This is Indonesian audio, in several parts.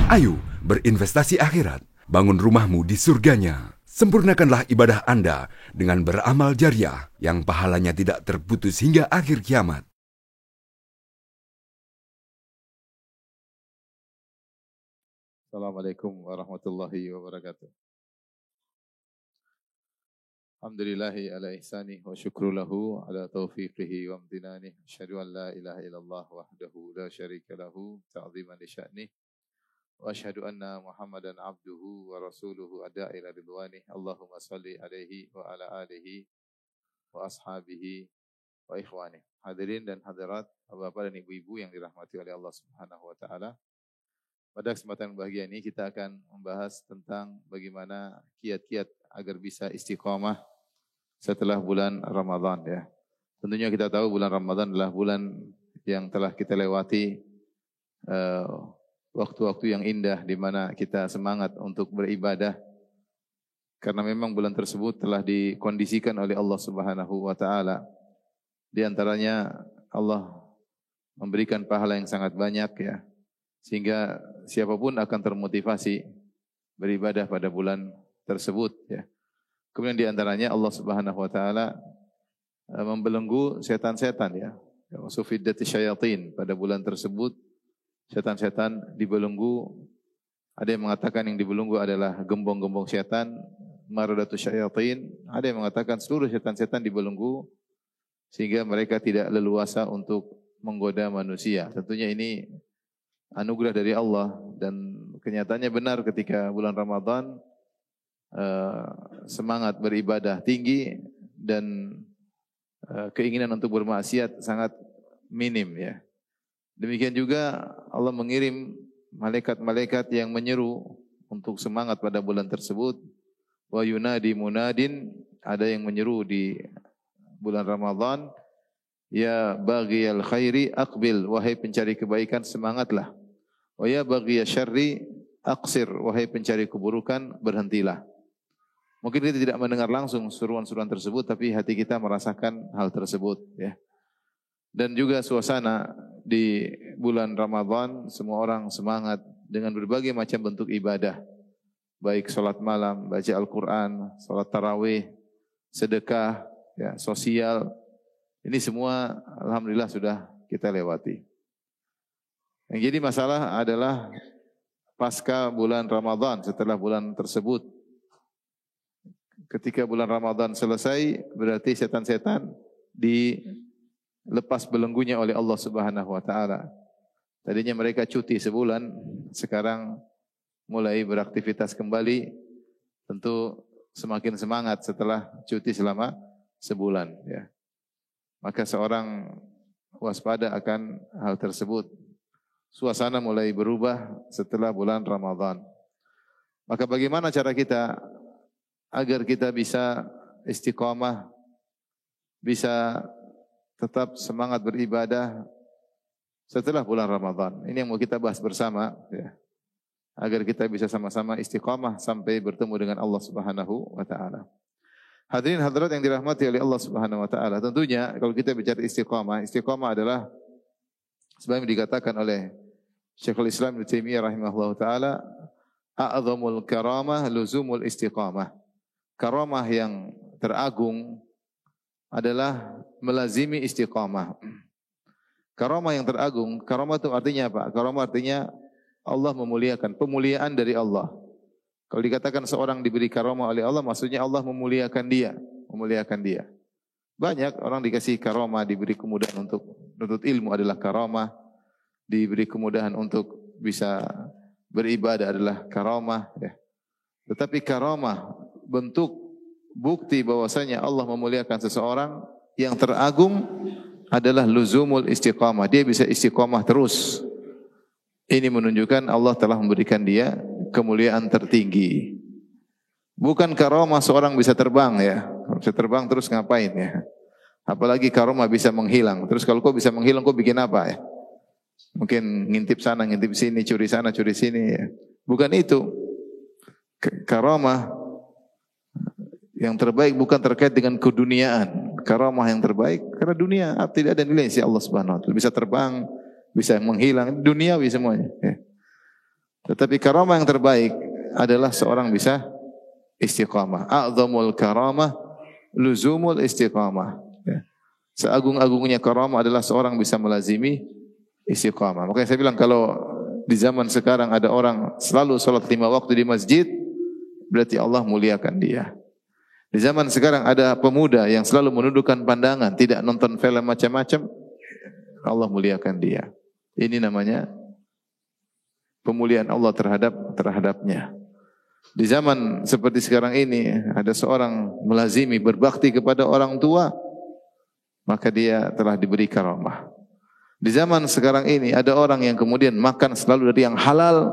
Ayo berinvestasi akhirat, bangun rumahmu di surganya. Sempurnakanlah ibadah Anda dengan beramal jariah yang pahalanya tidak terputus hingga akhir kiamat. Assalamualaikum warahmatullahi wabarakatuh. Alhamdulillahi ala ihsanih wa syukru lahu ala taufiqihi wa amtinanih. Asyhadu an la ilaha illallah wahdahu la syarika lahu ta'ziman li sya'nih. Wa asyhadu anna Muhammadan abduhu wa rasuluhu ada ila ridwanih. Allahumma salli alaihi wa ala alihi wa ashabihi wa ikhwanih. Hadirin dan hadirat, bapak dan ibu-ibu yang dirahmati oleh Allah Subhanahu wa taala. Pada kesempatan bahagia ini kita akan membahas tentang bagaimana kiat-kiat agar bisa istiqamah setelah bulan Ramadan ya. Tentunya kita tahu bulan Ramadan adalah bulan yang telah kita lewati, waktu-waktu yang indah di mana kita semangat untuk beribadah karena memang bulan tersebut telah dikondisikan oleh Allah Subhanahu wa taala. Di antaranya Allah memberikan pahala yang sangat banyak ya, sehingga siapapun akan termotivasi beribadah pada bulan tersebut ya. Kemudian di antaranya Allah Subhanahu wa taala membelenggu setan-setan ya. Sufiddati syayatin, pada bulan tersebut setan-setan dibelenggu. Ada yang mengatakan yang dibelenggu adalah gembong-gembong setan, maradatu syayatin. Ada yang mengatakan seluruh setan-setan dibelenggu sehingga mereka tidak leluasa untuk menggoda manusia. Tentunya ini anugerah dari Allah dan kenyataannya benar ketika bulan Ramadan semangat beribadah tinggi dan keinginan untuk bermaksiat sangat minim ya. Demikian juga Allah mengirim malaikat-malaikat yang menyeru untuk semangat pada bulan tersebut. Wa yunadi munadin, ada yang menyeru di bulan Ramadan, ya baghiyal khairi aqbil, wahai pencari kebaikan semangatlah. Wa ya baghiyasy syarri aqsir, wahai pencari keburukan berhentilah. Mungkin kita tidak mendengar langsung seruan-seruan tersebut, tapi hati kita merasakan hal tersebut ya. Dan juga suasana di bulan Ramadan, semua orang semangat dengan berbagai macam bentuk ibadah. Baik salat malam, baca Al-Quran, salat tarawih, sedekah, ya, sosial. Ini semua alhamdulillah sudah kita lewati. Yang jadi masalah adalah pasca bulan Ramadan, setelah bulan tersebut. Ketika bulan Ramadan selesai, berarti setan-setan dilepas belenggunya oleh Allah Subhanahu wa taala. Tadinya mereka cuti sebulan, sekarang mulai beraktivitas kembali. Tentu semakin semangat setelah cuti selama sebulan ya. Maka seorang waspada akan hal tersebut. Suasana mulai berubah setelah bulan Ramadan. Maka bagaimana cara kita agar kita bisa istiqamah, bisa tetap semangat beribadah setelah bulan Ramadan? Ini yang mau kita bahas bersama ya. Agar kita bisa sama-sama istiqamah sampai bertemu dengan Allah Subhanahu wa taala. Hadirin hadirat yang dirahmati oleh Allah Subhanahu wa taala, tentunya kalau kita bicara istiqamah, istiqamah adalah sebagaimana dikatakan oleh Syekhul Islam Ibnu Taimiyah rahimahullahu taala, a'zamul karamah luzumul istiqamah. Karamah yang teragung adalah melazimi istiqamah. Karamah yang teragung, karamah itu artinya apa? Karamah artinya Allah memuliakan, pemuliaan dari Allah. Kalau dikatakan seorang diberi karamah oleh Allah, maksudnya Allah memuliakan dia, memuliakan dia. Banyak orang dikasih karamah, diberi kemudahan untuk menuntut ilmu adalah karamah, diberi kemudahan untuk bisa beribadah adalah karamah ya. Tetapi karamah, bentuk bukti bahwasanya Allah memuliakan seseorang yang teragung adalah luzumul istiqamah. Dia bisa istiqamah terus. Ini menunjukkan Allah telah memberikan dia kemuliaan tertinggi. Bukan karamah seorang bisa terbang ya. Bisa terbang terus ngapain ya? Apalagi karamah bisa menghilang. Terus kalau kau bisa menghilang, kau bikin apa ya? Mungkin ngintip sana, ngintip sini, curi sana, curi sini ya. Bukan itu. Karamah yang terbaik bukan terkait dengan keduniaan. Karamah yang terbaik karena dunia tidak ada nilai si Allah Subhanahu wa taala. Bisa terbang, bisa menghilang, duniawi semuanya ya. Tetapi karamah yang terbaik adalah seorang bisa istiqamah. A'zamul karamah luzumul istiqamah. Ya. Seagung-agungnya karamah adalah seorang bisa melazimi istiqamah. Makanya saya bilang kalau di zaman sekarang ada orang selalu salat 5 waktu di masjid, berarti Allah muliakan dia. Di zaman sekarang ada pemuda yang selalu menundukkan pandangan, tidak nonton film macam-macam, Allah muliakan dia. Ini namanya pemuliaan Allah terhadapnya. Di zaman seperti sekarang ini, ada seorang melazimi berbakti kepada orang tua, maka dia telah diberi karamah. Di zaman sekarang ini, ada orang yang kemudian makan selalu dari yang halal,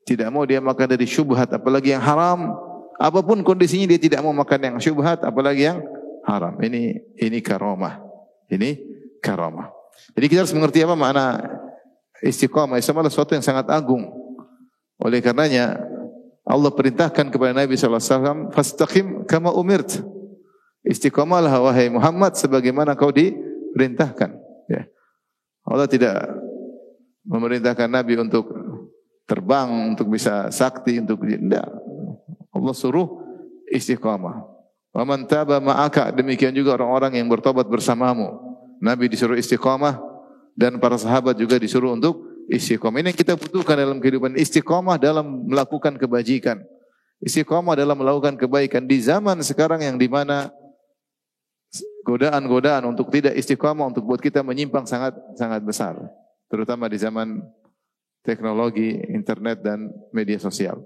tidak mau dia makan dari syubhat, apalagi yang haram. Apapun kondisinya dia tidak mau makan yang syubhat, apalagi yang haram. Ini karamah. Ini karamah. Jadi kita harus mengerti apa makna istiqamah. Istiqamah adalah sesuatu yang sangat agung. Oleh karenanya Allah perintahkan kepada Nabi SAW, fastaqim kama umirt. Istiqamahlah wahai Muhammad sebagaimana kau diperintahkan. Ya. Allah tidak memerintahkan Nabi untuk terbang, untuk bisa sakti, untuk tidak. Allah suruh istiqamah. Wa man taba ma'aka, demikian juga orang-orang yang bertobat bersamamu. Nabi disuruh istiqamah dan para sahabat juga disuruh untuk istiqamah. Ini yang kita butuhkan dalam kehidupan, istiqamah dalam melakukan kebajikan. Istiqamah dalam melakukan kebaikan di zaman sekarang yang di mana godaan-godaan untuk tidak istiqamah untuk buat kita menyimpang sangat besar, terutama di zaman teknologi, internet dan media sosial.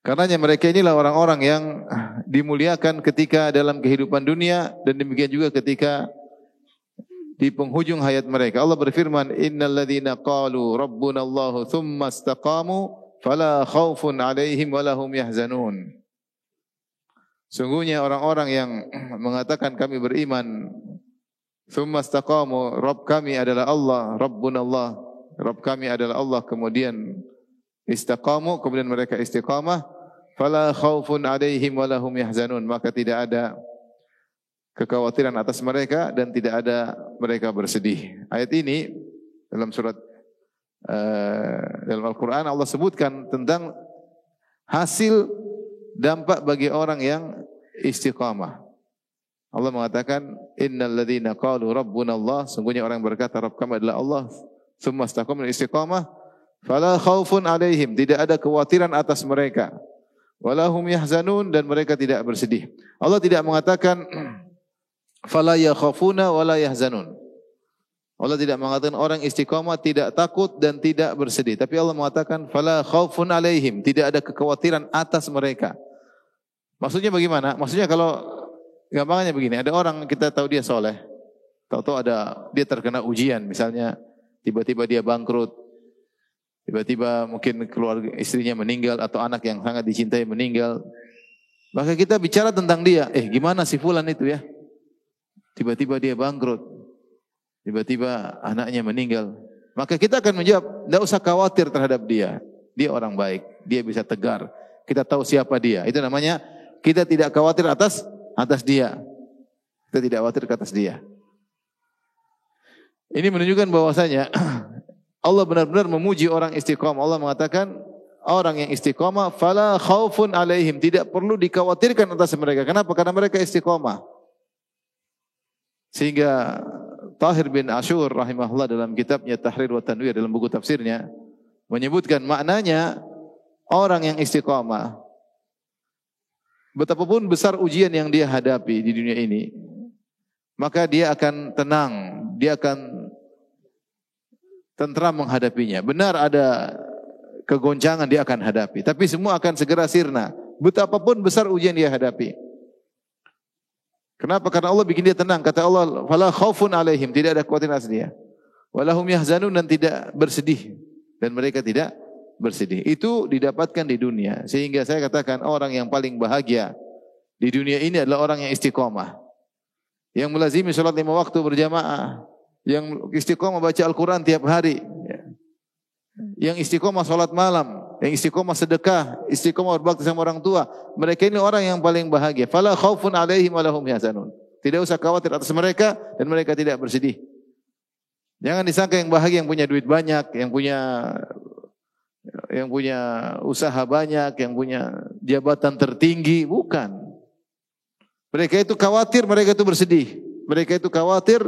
Karenanya mereka inilah orang-orang yang dimuliakan ketika dalam kehidupan dunia dan demikian juga ketika di penghujung hayat mereka. Allah berfirman, "Innal ladzina qalu rabbunallahu tsumma istaqamu fala khaufun 'alaihim wa lahum yahzanun." Sungguhnya orang-orang yang mengatakan kami beriman, tsumma istaqamu, Rabb kami adalah Allah, Rabbunallah, Rabb kami adalah Allah, kemudian istaqamu, kemudian mereka istiqamah, fala khaufun 'alaihim wa lahum yahzanun, maka tidak ada kekhawatiran atas mereka dan tidak ada mereka bersedih. Ayat ini dalam surat dalam Al-Qur'an Allah sebutkan tentang hasil dampak bagi orang yang istiqamah. Allah mengatakan, innal ladzina qalu rabbunallah, sungguhnya orang yang berkata Rabb kami adalah Allah, tsumma istaqamu, istiqamah, fala khaufun 'alaihim, tidak ada kekhawatiran atas mereka. Walahum yahzanun, dan mereka tidak bersedih. Allah tidak mengatakan fala yakhafuna wala yahzanun. Allah tidak mengatakan orang istiqamah tidak takut dan tidak bersedih, tapi Allah mengatakan fala khaufun 'alaihim, tidak ada kekhawatiran atas mereka. Maksudnya bagaimana? Maksudnya kalau gampangnya begini, ada orang kita tahu dia soleh, tahu-tahu dia terkena ujian, misalnya tiba-tiba dia bangkrut, tiba-tiba mungkin keluarga istrinya meninggal atau anak yang sangat dicintai meninggal. Maka kita bicara tentang dia, gimana si fulan itu ya? Tiba-tiba dia bangkrut, tiba-tiba anaknya meninggal. Maka kita akan menjawab, tidak usah khawatir terhadap dia. Dia orang baik, dia bisa tegar. Kita tahu siapa dia. Itu namanya kita tidak khawatir atas dia. Kita tidak khawatir atas dia. Ini menunjukkan bahwasanya Allah benar-benar memuji orang istiqamah. Allah mengatakan orang yang istiqamah fala khaufun 'alaihim, tidak perlu dikhawatirkan atas mereka. Kenapa? Karena mereka istiqamah. Sehingga Tahir bin Ashur rahimahullah dalam kitabnya Tahrir wa Tanwir, dalam buku tafsirnya menyebutkan maknanya orang yang istiqamah, betapapun besar ujian yang dia hadapi di dunia ini, maka dia akan tenang, dia akan tentram menghadapinya. Benar ada kegoncangan dia akan hadapi, tapi semua akan segera sirna. Betapapun besar ujian dia hadapi. Kenapa? Karena Allah bikin dia tenang. Kata Allah, fala khaufun 'alaihim, tidak ada kekhawatiran atas dia. Walahum yahzanun, dan tidak bersedih, dan mereka tidak bersedih. Itu didapatkan di dunia. Sehingga saya katakan orang yang paling bahagia di dunia ini adalah orang yang istiqamah, yang melazimi salat 5 waktu berjamaah, yang istiqamah baca Al-Quran tiap hari, yang istiqamah salat malam, yang istiqamah sedekah, istiqamah berbakti sama orang tua. Mereka ini orang yang paling bahagia. Fala khaufun 'alaihim wa lahum yahzanun. Tidak usah khawatir atas mereka dan mereka tidak bersedih. Jangan disangka yang bahagia yang punya duit banyak, yang punya yang punya usaha banyak, yang punya jabatan tertinggi, bukan. Mereka itu khawatir, mereka itu bersedih. Mereka itu khawatir,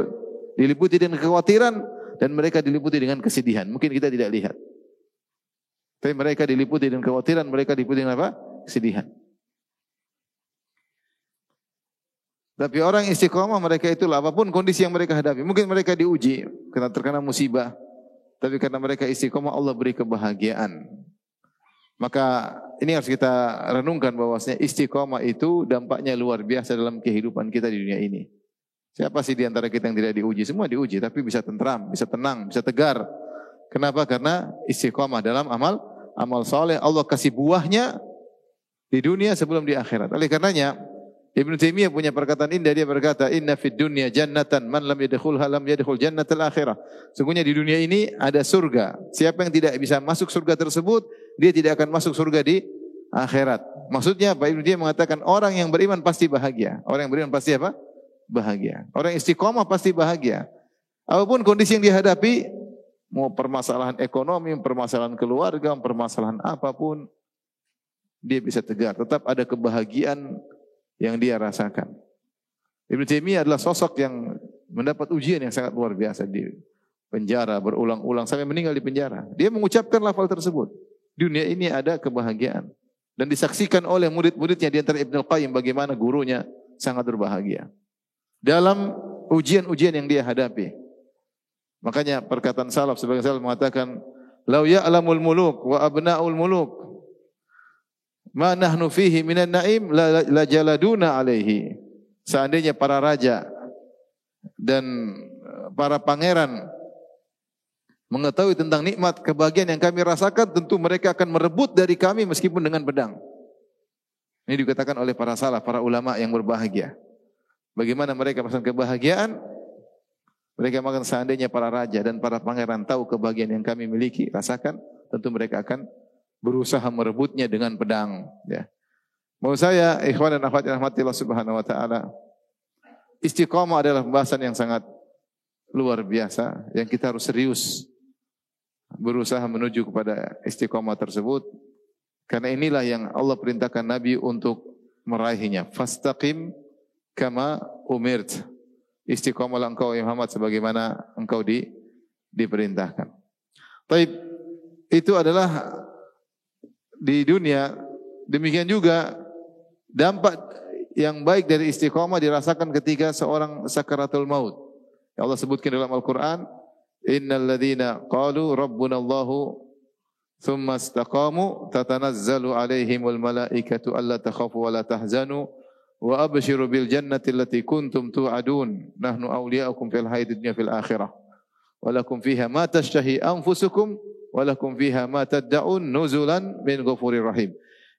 diliputi dengan kekhawatiran, dan mereka diliputi dengan kesedihan. Mungkin kita tidak lihat. Tapi mereka diliputi dengan kekhawatiran, mereka diliputi dengan apa? Kesedihan. Tapi orang istiqomah mereka itulah apapun kondisi yang mereka hadapi. Mungkin mereka diuji karena terkena musibah. Tapi karena mereka istiqomah Allah beri kebahagiaan. Maka ini harus kita renungkan bahwasanya istiqomah itu dampaknya luar biasa dalam kehidupan kita di dunia ini. Siapa sih di antara kita yang tidak diuji? Semua diuji tapi bisa tentram, bisa tenang, bisa tegar. Kenapa? Karena istiqomah dalam amal saleh Allah kasih buahnya di dunia sebelum di akhirat. Oleh karenanya Ibnu Taimiyah punya perkataan indah, dia berkata, "Inna fid dunya jannatan man lam yadkhulha lam yadkhul jannatal akhirah." Sungguhnya di dunia ini ada surga. Siapa yang tidak bisa masuk surga tersebut, dia tidak akan masuk surga di akhirat. Maksudnya Pak Ibnu Taimiyah mengatakan orang yang beriman pasti bahagia. Orang yang beriman pasti apa? Bahagia. Orang istiqomah pasti bahagia. Apapun kondisi yang dihadapi, mau permasalahan ekonomi, permasalahan keluarga, permasalahan apapun, dia bisa tegar. Tetap ada kebahagiaan yang dia rasakan. Ibnu Taimiyah adalah sosok yang mendapat ujian yang sangat luar biasa di penjara berulang-ulang sampai meninggal di penjara. Dia mengucapkan lafal tersebut. Dunia ini ada kebahagiaan dan disaksikan oleh murid-muridnya di antara Ibnu Qayyim bagaimana gurunya sangat berbahagia dalam ujian-ujian yang dia hadapi. Makanya perkataan salaf sebagian salaf mengatakan, "Lau ya'lamul muluk wa abna'ul muluk ma nahnu fihi minan na'im la jaladuna alaihi." Seandainya para raja dan para pangeran mengetahui tentang nikmat kebahagiaan yang kami rasakan, tentu mereka akan merebut dari kami meskipun dengan pedang. Ini dikatakan oleh para salaf, para ulama yang berbahagia. Bagaimana mereka merasakan kebahagiaan? Mereka mengatakan seandainya para raja dan para pangeran tahu kebahagiaan yang kami miliki, rasakan, tentu mereka akan berusaha merebutnya dengan pedang. Ya. Mau saya, ikhwan dan akhwat yang rahmati Allah Subhanahu Wa Taala, istiqomah adalah pembahasan yang sangat luar biasa, yang kita harus serius berusaha menuju kepada istiqomah tersebut. Karena inilah yang Allah perintahkan Nabi untuk meraihnya. Fastaqim kama umirt. Istiqomahlah engkau ya Muhammad sebagaimana engkau diperintahkan. Taib, itu adalah di dunia. Demikian juga dampak yang baik dari istiqomah dirasakan ketika seorang sakaratul maut. Ya Allah sebutkan dalam Al-Quran, innal ladzina qalu rabbuna Allahu thumma istaqamu tatanazzalu alaihimul malaikatu alla takhafu wa la tahzanu wa abshiru bil jannati allati kuntum tu'adun nahnu awliya'ukum fil hayatid dunya fil akhirah wa lakum fiha ma tashtahi anfusukum wa lakum fiha ma tad'un nuzulan min ghafurir rahim.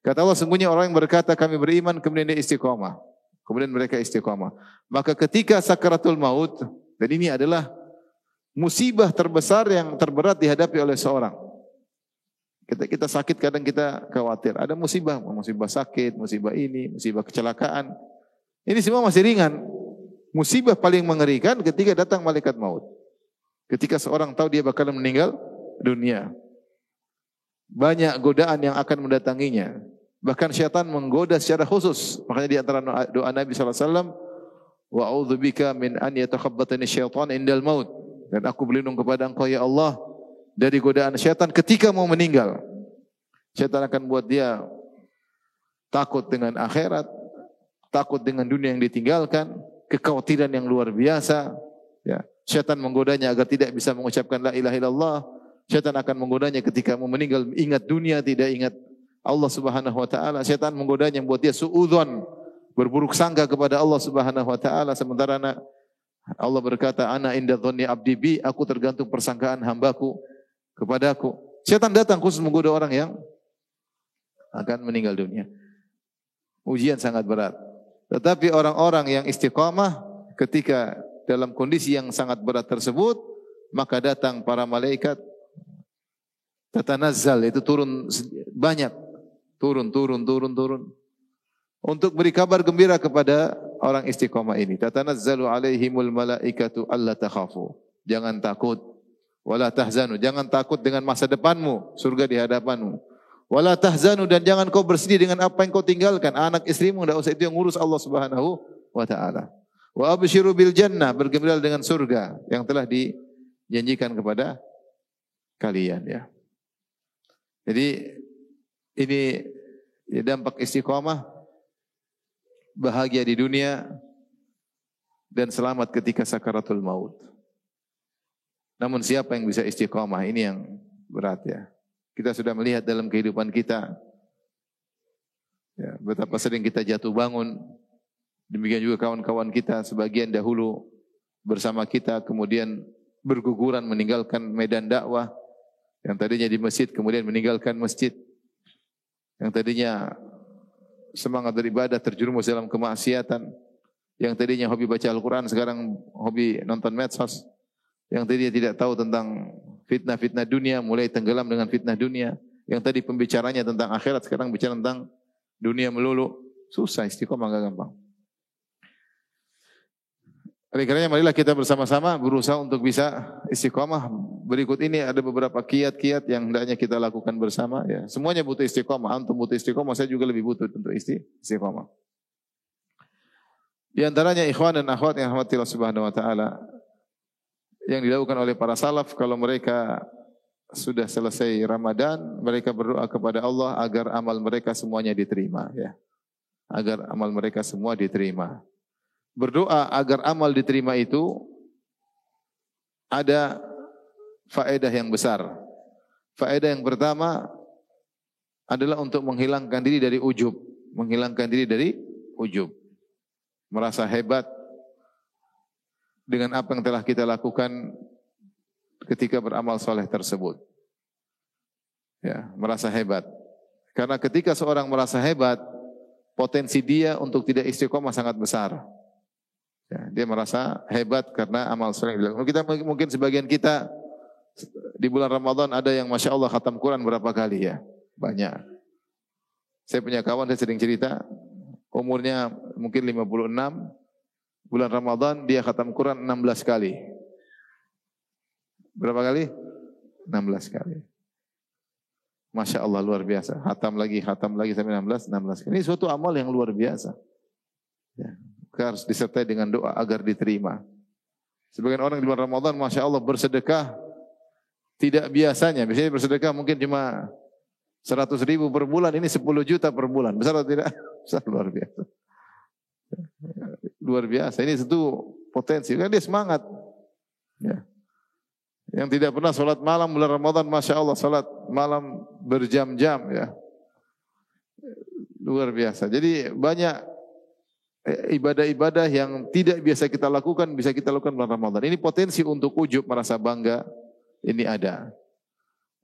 Kata Allah, sungguhnya orang yang berkata kami beriman kemudian dia istiqamah, kemudian mereka istiqamah, maka ketika sakaratul maut, dan ini adalah musibah terbesar yang terberat dihadapi oleh seorang. Kita sakit kadang kita khawatir. Ada musibah sakit, musibah ini, musibah kecelakaan. Ini semua masih ringan. Musibah paling mengerikan ketika datang malaikat maut. Ketika seorang tahu dia bakal meninggal dunia. Banyak godaan yang akan mendatanginya. Bahkan syaitan menggoda secara khusus. Makanya di antara doa Nabi SAW, wa a'udzubika min an yatakhabbatani syaitan indal maut. Dan aku berlindung kepada engkau ya Allah dari godaan syaitan ketika mau meninggal. Syaitan akan buat dia takut dengan akhirat, takut dengan dunia yang ditinggalkan, kekhawatiran yang luar biasa. Ya. Syaitan menggodanya agar tidak bisa mengucapkan la ilaha illallah. Syaitan akan menggodanya ketika mau meninggal, ingat dunia, tidak ingat Allah Subhanahu Wa Taala. Syaitan menggodanya membuat dia suudzon, berburuk sangka kepada Allah Subhanahu Wa Taala. Sementara Allah berkata, ana inda dhanni abdi bi, aku tergantung persangkaan hambaku kepadaku. Syaitan datang khusus menggoda orang yang akan meninggal dunia. Ujian sangat berat. Tetapi orang-orang yang istiqamah ketika dalam kondisi yang sangat berat tersebut, maka datang para malaikat tatanazzal, itu turun banyak. Turun. Untuk beri kabar gembira kepada orang istiqamah ini. Tatanazzalu alaihimul malaikatu alla takhafu. Jangan takut. Wala tahzanu, jangan takut dengan masa depanmu, surga di hadapanmu. Wala tahzanu, dan jangan kau bersedih dengan apa yang kau tinggalkan. Anak istrimu enggak usah, itu yang ngurus Allah Subhanahu wa taala. Wa absyiru bil jannah, bergembira dengan surga yang telah dijanjikan kepada kalian ya. Jadi ini dampak istiqamah, bahagia di dunia dan selamat ketika sakaratul maut. Namun siapa yang bisa istiqamah? Ini yang berat ya. Kita sudah melihat dalam kehidupan kita ya, betapa sering kita jatuh bangun. Demikian juga kawan-kawan kita sebagian dahulu bersama kita kemudian berguguran meninggalkan medan dakwah. Yang tadinya di masjid kemudian meninggalkan masjid. Yang tadinya semangat beribadah terjerumus dalam kemaksiatan. Yang tadinya hobi baca Al-Quran sekarang hobi nonton medsos. Yang tadinya tidak tahu tentang fitnah-fitnah dunia mulai tenggelam dengan fitnah dunia. Yang tadi pembicaranya tentang akhirat sekarang bicara tentang dunia melulu. Susah, istiqomah enggak gampang. Oleh karenanya marilah kita bersama-sama berusaha untuk bisa istiqomah. Berikut ini ada beberapa kiat-kiat yang hendaknya kita lakukan bersama ya. Semuanya butuh istiqomah, antum butuh istiqomah, saya juga lebih butuh untuk istiqomah. Di antaranya ikhwan dan akhwat yang rahmati Allah Subhanahu wa taala, yang dilakukan oleh para salaf kalau mereka sudah selesai Ramadan, mereka berdoa kepada Allah agar amal mereka semuanya diterima ya. Agar amal mereka semua diterima. Berdoa agar amal diterima itu ada faedah yang besar. Faedah yang pertama adalah untuk menghilangkan diri dari ujub, menghilangkan diri dari ujub. Merasa hebat dengan apa yang telah kita lakukan ketika beramal soleh tersebut. Ya, merasa hebat. Karena ketika seorang merasa hebat, potensi dia untuk tidak istiqomah sangat besar. Ya, dia merasa hebat karena amal soleh yang dilakukan. Kita mungkin sebagian kita di bulan Ramadan ada yang Masya Allah khatam Quran berapa kali ya? Banyak. Saya punya kawan, saya sering cerita, umurnya mungkin 56, bulan Ramadan dia khatam Quran 16 kali. Berapa kali? 16 kali. Masya Allah luar biasa. Khatam lagi sampai 16 kali. Ini suatu amal yang luar biasa. Ya, harus disertai dengan doa agar diterima. Sebagian orang di bulan Ramadan Masya Allah bersedekah tidak biasanya. Biasanya bersedekah mungkin cuma 100.000 per bulan, ini 10 juta per bulan. Besar atau tidak? Besar, luar biasa. Luar biasa. Ini tentu potensi. Kan dia semangat. Ya. Yang tidak pernah sholat malam bulan Ramadan, Masya Allah sholat malam berjam-jam ya. Luar biasa. Jadi banyak ibadah-ibadah yang tidak biasa kita lakukan, bisa kita lakukan bulan Ramadan. Ini potensi untuk ujub, merasa bangga, ini ada.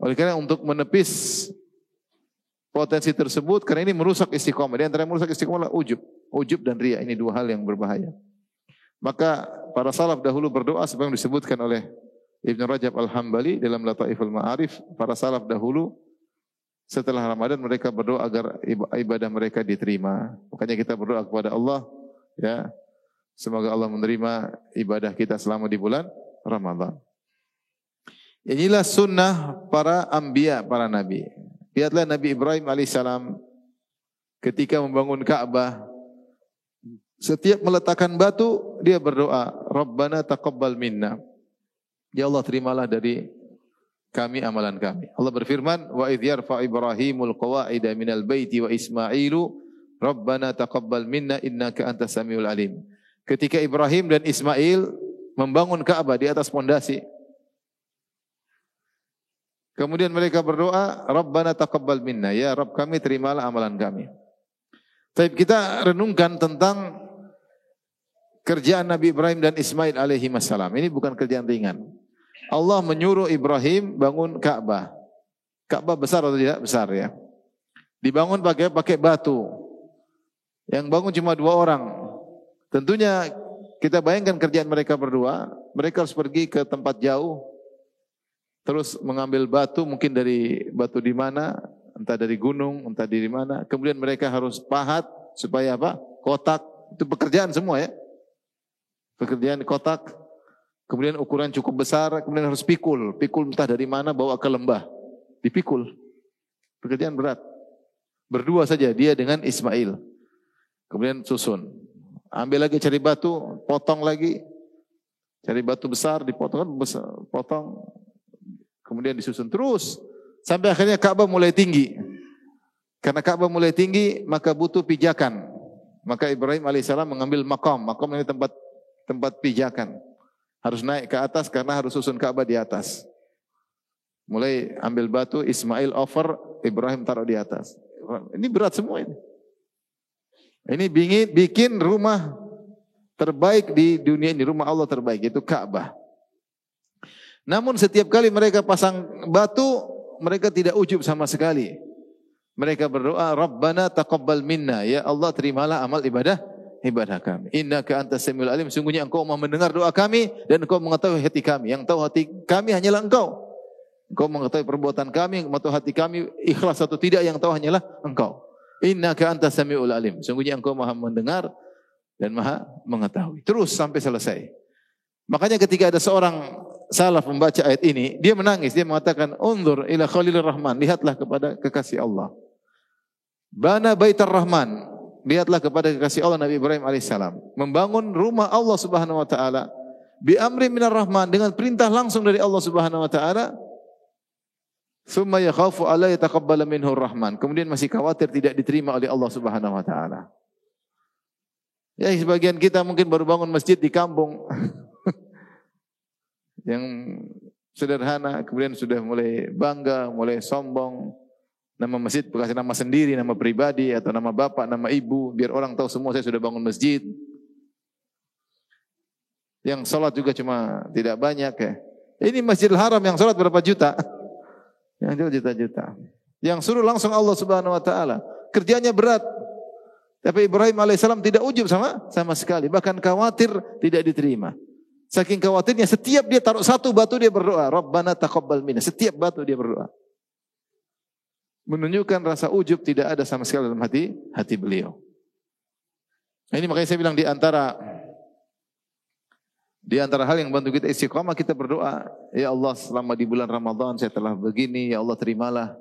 Oleh karena untuk menepis potensi tersebut, karena ini merusak istiqomah. Di antara yang merusak istiqomah adalah ujub. Ujub dan riya, ini dua hal yang berbahaya. Maka para salaf dahulu berdoa seperti yang disebutkan oleh Ibn Rajab Al-Hambali dalam Lataiful Ma'arif. Para salaf dahulu setelah Ramadan mereka berdoa agar ibadah mereka diterima. Makanya kita berdoa kepada Allah, ya, semoga Allah menerima ibadah kita selama di bulan Ramadan. Inilah sunnah para anbiya, para nabi. Lihatlah Nabi Ibrahim alaihissalam ketika membangun Ka'bah, setiap meletakkan batu dia berdoa, Rabbana taqabbal minna. Ya Allah, terimalah dari kami amalan kami. Allah berfirman, wa idh yarfa Ibrahimul qawa'ida minal baiti wa Ismailu Rabbana taqabbal minna innaka antas samiul alim. Ketika Ibrahim dan Ismail membangun Ka'bah di atas pondasi, kemudian mereka berdoa, Rabbana taqabbal minna, ya Rabb kami terimalah amalan kami. Tapi kita renungkan tentang kerjaan Nabi Ibrahim dan Ismail alaihi wassalam. Ini bukan kerjaan ringan. Allah menyuruh Ibrahim bangun Ka'bah. Ka'bah besar atau tidak? Besar ya. Dibangun pakai batu. Yang bangun cuma 2 orang. Tentunya kita bayangkan kerjaan mereka berdua. Mereka harus pergi ke tempat jauh. Terus mengambil batu, mungkin dari batu di mana, entah dari gunung, entah dari mana. Kemudian mereka harus pahat supaya apa? Kotak. Itu pekerjaan semua ya. Pekerjaan kotak. kemudian ukuran cukup besar, kemudian harus pikul. Pikul entah dari mana, bawa ke lembah. Dipikul. Pekerjaan berat. Berdua saja, dia dengan Ismail. Kemudian susun. Ambil lagi cari batu, potong lagi. Cari batu besar, dipotong, potong. Kemudian disusun terus. Sampai akhirnya Ka'bah mulai tinggi. Karena Ka'bah mulai tinggi, maka butuh pijakan. Maka Ibrahim alaihissalam mengambil makam. Makam ini tempat pijakan. Harus naik ke atas karena harus susun Ka'bah di atas. Mulai ambil batu, Ismail over, Ibrahim taruh di atas. Ini berat semua ini. Ini bikin rumah terbaik di dunia ini, rumah Allah terbaik, itu Ka'bah. Namun setiap kali mereka pasang batu, mereka tidak ujub sama sekali. Mereka berdoa, Rabbana taqabbal minna, ya Allah terimalah amal ibadah kami. Innaka antas samiul alim, sungguhnya Engkau Maha mendengar doa kami dan Engkau mengetahui hati kami. Yang tahu hati kami hanyalah Engkau. Engkau mengetahui perbuatan kami, mengetahui hati kami ikhlas atau tidak, yang tahu hanyalah Engkau. Innaka antas samiul alim, sungguhnya Engkau Maha mendengar dan Maha mengetahui. Terus sampai selesai. Makanya ketika ada seorang salaf membaca ayat ini, dia menangis, dia mengatakan, "Unzur ila Khalilur Rahman", lihatlah kepada kekasih Allah. Bana Baitur Rahman, lihatlah kepada kekasih Allah Nabi Ibrahim alaihissalam, membangun rumah Allah Subhanahu wa taala bi amri minar Rahman, dengan perintah langsung dari Allah Subhanahu wa taala. Tsumma yakhafu alla yataqabbala minhu Rahman, kemudian masih khawatir tidak diterima oleh Allah Subhanahu wa taala. Ya, sebagian kita mungkin baru bangun masjid di kampung yang sederhana, kemudian sudah mulai bangga, mulai sombong. Nama masjid kasih nama sendiri, nama pribadi atau nama bapak, nama ibu, biar orang tahu semua saya sudah bangun masjid. Yang sholat juga cuma tidak banyak ya. Ini Masjidil Haram yang sholat berapa juta? Yang juta-juta. Yang suruh langsung Allah Subhanahu wa taala. Kerjanya berat. Tapi Ibrahim alaihissalam tidak ujub sama sekali, bahkan khawatir tidak diterima. Saking khawatirnya, setiap dia taruh satu batu dia berdoa, Rabbana taqabbal minna. Setiap batu dia berdoa. Menunjukkan rasa ujub tidak ada sama sekali dalam hati beliau. Nah, ini makanya saya bilang di antara hal yang bantu kita istiqamah, kita berdoa, ya Allah selama di bulan Ramadan saya telah begini, ya Allah terimalah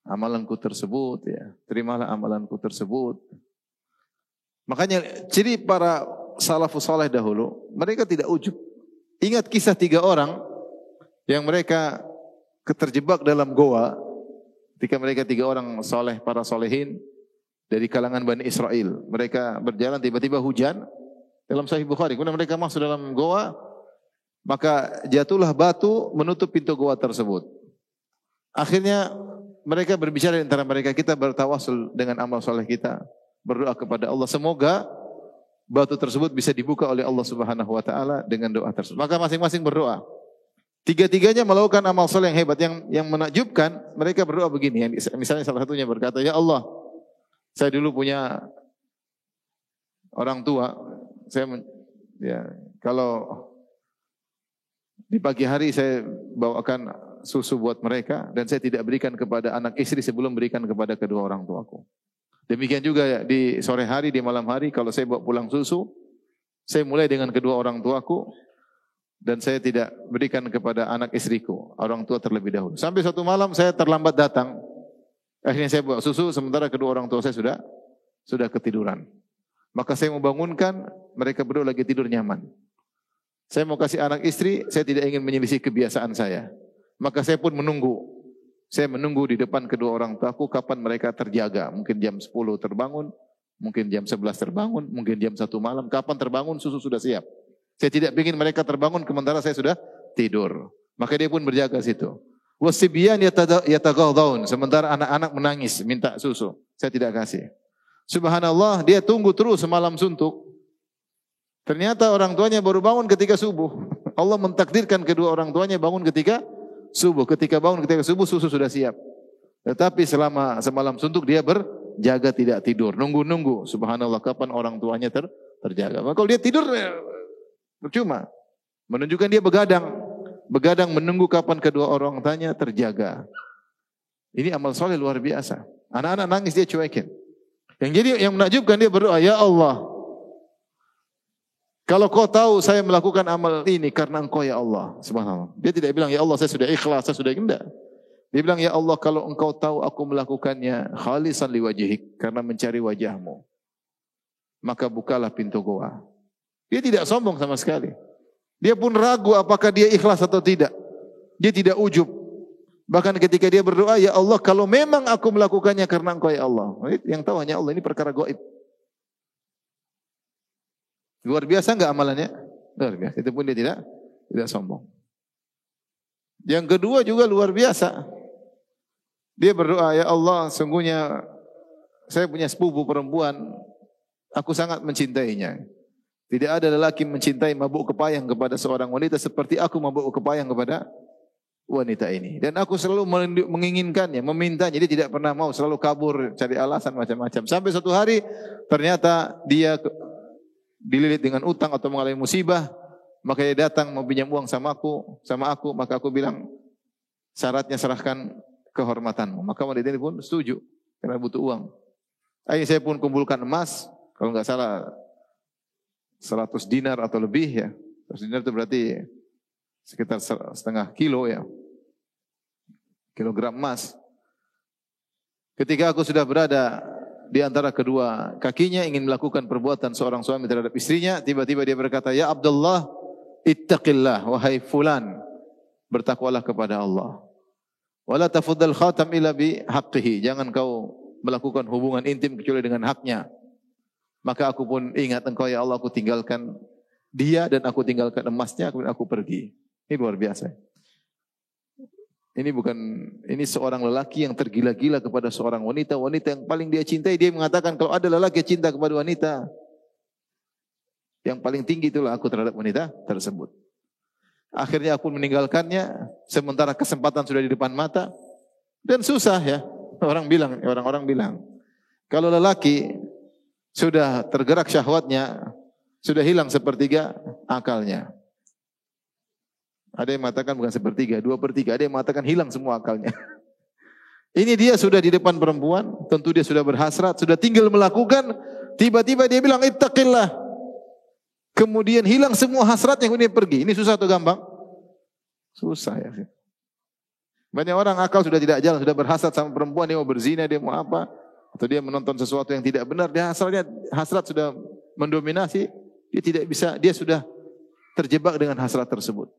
amalanku tersebut, ya. Terimalah amalanku tersebut. Makanya ciri para salafus saleh dahulu, mereka tidak ujub. Ingat kisah 3 orang yang mereka terjebak dalam goa. Ketika mereka 3 orang soleh, para solehin dari kalangan Bani Israel. Mereka berjalan, tiba-tiba hujan. Dalam Sahih Bukhari, kemudian mereka masuk dalam goa, maka jatuhlah batu menutup pintu goa tersebut. Akhirnya mereka berbicara antara mereka, kita bertawasul dengan amal soleh kita, berdoa kepada Allah, semoga batu tersebut bisa dibuka oleh Allah Subhanahu wa taala dengan doa tersebut. Maka masing-masing berdoa. 3-tiganya melakukan amal soleh yang hebat. Yang menakjubkan, mereka berdoa begini. Misalnya salah satunya berkata, ya Allah, saya dulu punya orang tua, kalau di pagi hari saya bawakan susu buat mereka dan saya tidak berikan kepada anak istri sebelum berikan kepada kedua orang tuaku. Demikian juga di sore hari, di malam hari, kalau saya bawa pulang susu, saya mulai dengan kedua orang tuaku dan saya tidak berikan kepada anak istriku, orang tua terlebih dahulu. Sampai suatu malam saya terlambat datang, akhirnya saya bawa susu sementara kedua orang tua saya sudah ketiduran. Maka saya mau bangunkan, mereka berdua lagi tidur nyaman. Saya mau kasih anak istri, saya tidak ingin menyelisih kebiasaan saya. Maka saya pun menunggu. Saya menunggu di depan kedua orang tuaku kapan mereka terjaga. Mungkin jam 10 terbangun, mungkin jam 11 terbangun, mungkin jam 1 malam. Kapan terbangun, susu sudah siap. Saya tidak ingin mereka terbangun sementara saya sudah tidur. Maka dia pun berjaga situ. Wasibyan yataghadhaun, sementara anak-anak menangis minta susu. Saya tidak kasih. Subhanallah, dia tunggu terus semalam suntuk. Ternyata orang tuanya baru bangun ketika subuh. Allah mentakdirkan kedua orang tuanya bangun ketika subuh. Ketika bangun ketika subuh, susu sudah siap. Tetapi selama semalam suntuk dia berjaga tidak tidur. Nunggu-nunggu. Subhanallah, kapan orang tuanya terjaga. Maka kalau dia tidur, percuma. Menunjukkan dia begadang. Begadang menunggu kapan kedua orang tuanya terjaga. Ini amal soleh luar biasa. Anak-anak nangis dia cuekin. Yang menakjubkan dia berdoa, ya Allah, Kalau kau tahu saya melakukan amal ini karena engkau ya Allah. Subhanallah. Dia tidak bilang ya Allah saya sudah ikhlas, saya sudah enggak. Dia bilang ya Allah kalau engkau tahu aku melakukannya khalisan liwajhik karena mencari wajahmu. Maka bukalah pintu goa. Dia tidak sombong sama sekali. Dia pun ragu apakah dia ikhlas atau tidak. Dia tidak ujub. Bahkan ketika dia berdoa, ya Allah kalau memang aku melakukannya karena engkau ya Allah. Yang tahu hanya Allah, ini perkara gaib. Luar biasa enggak amalannya? Luar biasa. Itu pun dia tidak sombong. Yang kedua juga luar biasa. Dia berdoa, ya Allah sungguhnya saya punya sepupu perempuan, aku sangat mencintainya. Tidak ada lelaki mencintai mabuk kepayang kepada seorang wanita seperti aku mabuk kepayang kepada wanita ini. Dan aku selalu menginginkannya, memintanya. Dia tidak pernah mau, selalu kabur, cari alasan macam-macam. Sampai suatu hari ternyata dia dililit dengan utang atau mengalami musibah, maka dia datang mau pinjam uang sama aku, maka aku bilang syaratnya serahkan kehormatanmu. Maka wanita ini pun setuju karena butuh uang. Akhirnya saya pun kumpulkan emas, kalau enggak salah 100 dinar atau lebih ya. 100 dinar itu berarti sekitar setengah kilo ya. Kilogram emas. Ketika aku sudah berada di antara kedua kakinya ingin melakukan perbuatan seorang suami terhadap istrinya, tiba-tiba dia berkata, "Ya Abdullah, ittaqillah, wahai fulan, bertakwalah kepada Allah. Wala tafuddal khatam illa bi haqqihi." Jangan kau melakukan hubungan intim kecuali dengan haknya. Maka aku pun ingat engkau ya Allah, aku tinggalkan dia dan aku tinggalkan emasnya, kemudian aku pergi. Ini luar biasa. Ini seorang lelaki yang tergila-gila kepada seorang wanita, wanita yang paling dia cintai. Dia mengatakan kalau ada lelaki yang cinta kepada wanita, yang paling tinggi itulah aku terhadap wanita tersebut. Akhirnya aku meninggalkannya, sementara kesempatan sudah di depan mata, dan susah ya. Orang-orang bilang, kalau lelaki sudah tergerak syahwatnya, sudah hilang sepertiga akalnya. Ada yang mengatakan bukan sepertiga, 2/3. Ada yang mengatakan hilang semua akalnya. Ini dia sudah di depan perempuan, tentu dia sudah berhasrat, sudah tinggal melakukan, tiba-tiba dia bilang ittaqillah. Kemudian hilang semua hasratnya, kemudian pergi. Ini susah atau gampang? Susah ya. Banyak orang akal sudah tidak jalan, sudah berhasrat sama perempuan, dia mau berzina, dia mau apa, atau dia menonton sesuatu yang tidak benar, dia hasrat sudah mendominasi, dia tidak bisa, dia sudah terjebak dengan hasrat tersebut.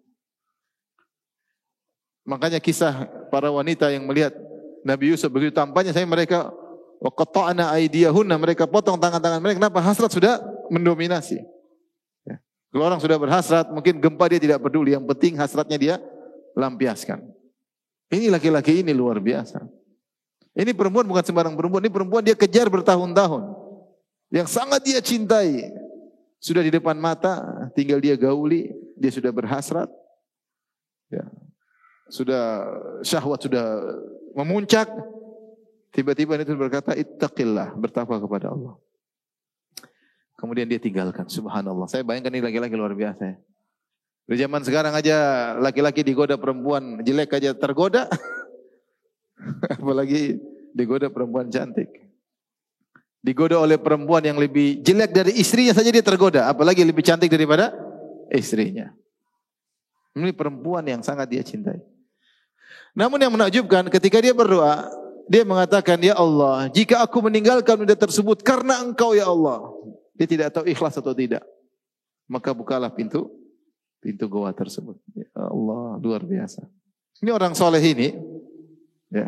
Makanya kisah para wanita yang melihat Nabi Yusuf begitu tampaknya, mereka wa qatta'na aydiyahunna, mereka potong tangan-tangan mereka. Kenapa? Hasrat sudah mendominasi. Ya. Kalau orang sudah berhasrat, mungkin gempa dia tidak peduli, yang penting hasratnya dia lampiaskan. Ini laki-laki ini luar biasa. Ini perempuan bukan sembarang perempuan, ini perempuan dia kejar bertahun-tahun. Yang sangat dia cintai. Sudah di depan mata, tinggal dia gauli, dia sudah berhasrat. Ya. Sudah syahwat sudah memuncak, tiba-tiba itu berkata ittaqillah, bertakwa kepada Allah. Kemudian dia tinggalkan. Subhanallah. Saya bayangkan ini laki-laki luar biasa. Di zaman sekarang aja laki-laki digoda perempuan jelek aja tergoda, apalagi digoda perempuan cantik. Digoda oleh perempuan yang lebih jelek dari istrinya saja dia tergoda, apalagi lebih cantik daripada istrinya. Ini perempuan yang sangat dia cintai. Namun yang menakjubkan ketika dia berdoa, dia mengatakan, ya Allah, jika aku meninggalkan wanita tersebut karena engkau ya Allah. Dia tidak tahu ikhlas atau tidak. Maka bukalah pintu goa tersebut. Ya Allah, luar biasa. Ini orang soleh ini, ya,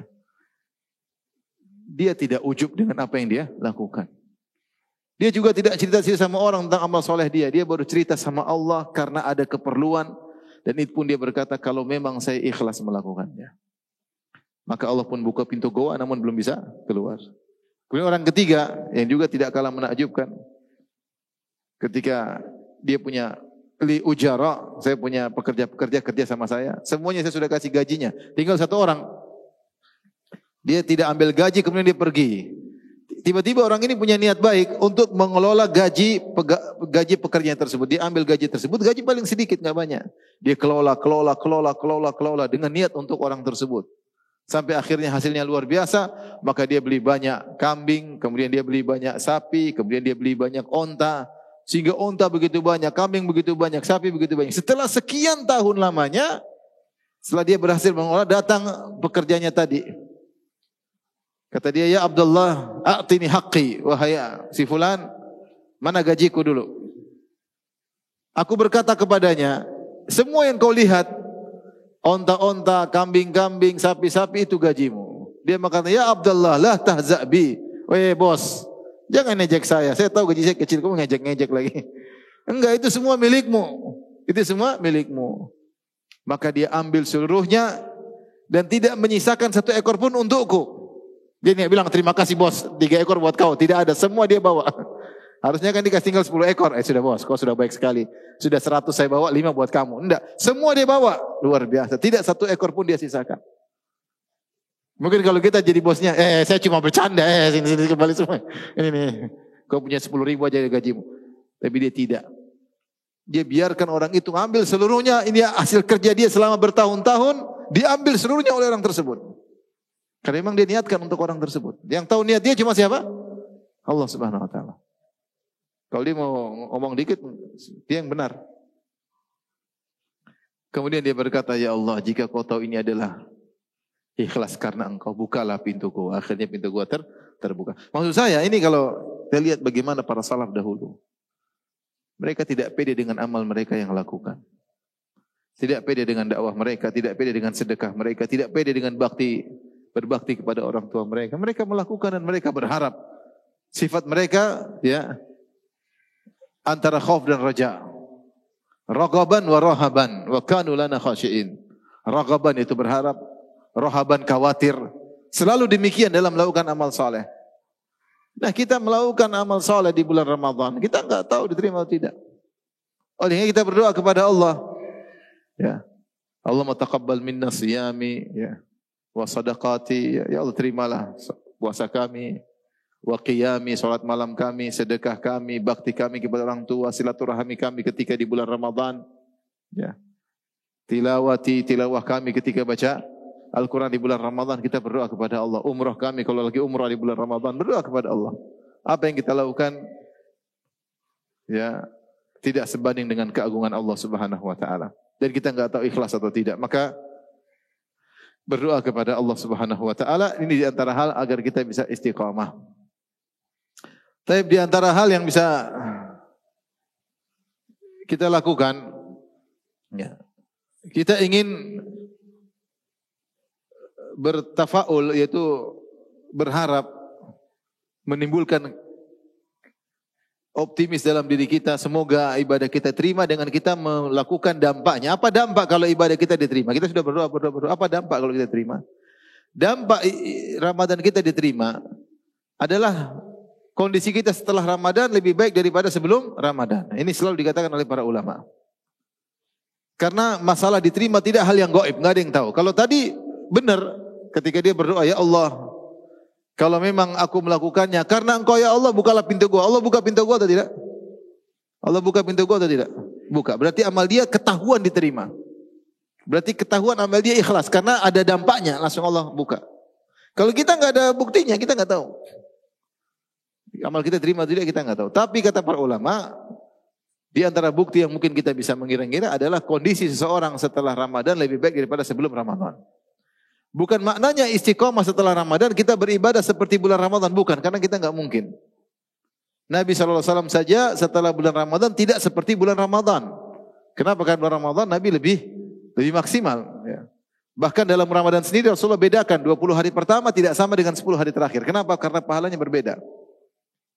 dia tidak ujub dengan apa yang dia lakukan. Dia juga tidak cerita-cerita sama orang tentang amal soleh dia. Dia baru cerita sama Allah karena ada keperluan. Dan itu pun dia berkata, kalau memang saya ikhlas melakukannya. Maka Allah pun buka pintu goa namun belum bisa keluar. Kemudian orang ketiga yang juga tidak kalah menakjubkan. Ketika dia punya li ujara, saya punya pekerja-pekerja kerja sama saya. Semuanya saya sudah kasih gajinya. Tinggal satu orang. Dia tidak ambil gaji kemudian dia pergi. Tiba-tiba orang ini punya niat baik untuk mengelola gaji pekerjaan tersebut. Dia ambil gaji tersebut, gaji paling sedikit, enggak banyak. Dia kelola dengan niat untuk orang tersebut. Sampai akhirnya hasilnya luar biasa, maka dia beli banyak kambing, kemudian dia beli banyak sapi, kemudian dia beli banyak onta. Sehingga unta begitu banyak, kambing begitu banyak, sapi begitu banyak. Setelah sekian tahun lamanya, setelah dia berhasil mengolah, datang pekerjanya tadi. Kata dia, ya Abdullah, a'tini haqqi. Wahai si fulan, mana gajiku dulu? Aku berkata kepadanya, semua yang kau lihat, onta-onta, kambing-kambing, sapi-sapi itu gajimu. Dia berkata, ya Abdullah, la tahza'bi. Weh bos, jangan ngejek saya. Saya tahu gaji saya kecil, kamu ngejek-ngejek lagi. Enggak, itu semua milikmu. Itu semua milikmu. Maka dia ambil seluruhnya dan tidak menyisakan satu ekor pun untukku. Dia tidak bilang terima kasih bos, 3 ekor buat kau. Tidak ada, semua dia bawa. Harusnya kan dikasih tinggal 10 ekor. Sudah bos, kau sudah baik sekali. Sudah 100 saya bawa, 5 buat kamu. Enggak, semua dia bawa. Luar biasa. Tidak satu ekor pun dia sisakan. Mungkin kalau kita jadi bosnya, saya cuma bercanda, sini kembali semua. Ini nih, kau punya 10.000 aja gajimu. Tapi dia tidak. Dia biarkan orang itu ambil seluruhnya, ini hasil kerja dia selama bertahun-tahun, diambil seluruhnya oleh orang tersebut. Karena memang dia niatkan untuk orang tersebut. Yang tahu niat dia cuma siapa? Allah Subhanahu wa taala. Kalau dia mau ngomong dikit, dia yang benar. Kemudian dia berkata, ya Allah, jika kau tahu ini adalah ikhlas karena engkau, bukalah pintuku. Akhirnya pintu gua terbuka. Maksud saya ini kalau kita lihat bagaimana para salaf dahulu. Mereka tidak pede dengan amal mereka yang lakukan. Tidak pede dengan dakwah mereka, tidak pede dengan sedekah mereka, tidak pede dengan berbakti kepada orang tua mereka. Mereka melakukan dan mereka berharap. Sifat mereka ya antara khauf dan raja. Raghaban wa rahaban wa kanu lana khashiin. Raghaban itu berharap, rahaban khawatir. Selalu demikian dalam melakukan amal saleh. Nah, kita melakukan amal saleh di bulan Ramadan, kita enggak tahu diterima atau tidak. Olehnya kita berdoa kepada Allah. Ya. Allahumma taqabbal minna siyami ya wa sadaqati. Ya Allah, terimalah puasa kami, wa qiyami, salat malam kami, sedekah kami, bakti kami kepada orang tua, silaturahmi kami ketika di bulan Ramadan. Ya. Tilawah kami ketika baca Al-Quran di bulan Ramadan, kita berdoa kepada Allah. Umrah kami kalau lagi umrah di bulan Ramadan, berdoa kepada Allah. Apa yang kita lakukan ya tidak sebanding dengan keagungan Allah Subhanahu wa taala. Dan kita enggak tahu ikhlas atau tidak. Maka berdoa kepada Allah Subhanahu wa taala ini di antara hal agar kita bisa istiqamah. Tapi di antara hal yang bisa kita lakukan ya, kita ingin bertafaul, yaitu berharap, menimbulkan optimis dalam diri kita, semoga ibadah kita terima dengan kita melakukan dampaknya. Apa dampak kalau ibadah kita diterima? Kita sudah berdoa. Apa dampak kalau kita terima? Dampak Ramadan kita diterima adalah kondisi kita setelah Ramadan lebih baik daripada sebelum Ramadan. Ini selalu dikatakan oleh para ulama. Karena masalah diterima tidak hal yang gaib, enggak ada yang tahu. Kalau tadi benar ketika dia berdoa, ya Allah, kalau memang aku melakukannya karena engkau ya Allah, bukalah pintu gua. Allah buka pintu gua atau tidak? Allah buka pintu gua atau tidak? Buka. Berarti amal dia ketahuan diterima. Berarti ketahuan amal dia ikhlas karena ada dampaknya, langsung Allah buka. Kalau kita enggak ada buktinya, kita enggak tahu. Amal kita terima atau tidak, kita enggak tahu. Tapi kata para ulama, di antara bukti yang mungkin kita bisa mengira-ngira adalah kondisi seseorang setelah Ramadan lebih baik daripada sebelum Ramadan. Bukan maknanya istiqomah setelah Ramadan kita beribadah seperti bulan Ramadan, bukan, karena kita enggak mungkin. Nabi SAW saja setelah bulan Ramadan tidak seperti bulan Ramadan. Kenapa? Karena bulan Ramadan Nabi lebih maksimal. Ya. Bahkan dalam Ramadan sendiri Rasulullah bedakan 20 hari pertama tidak sama dengan 10 hari terakhir. Kenapa? Karena pahalanya berbeda.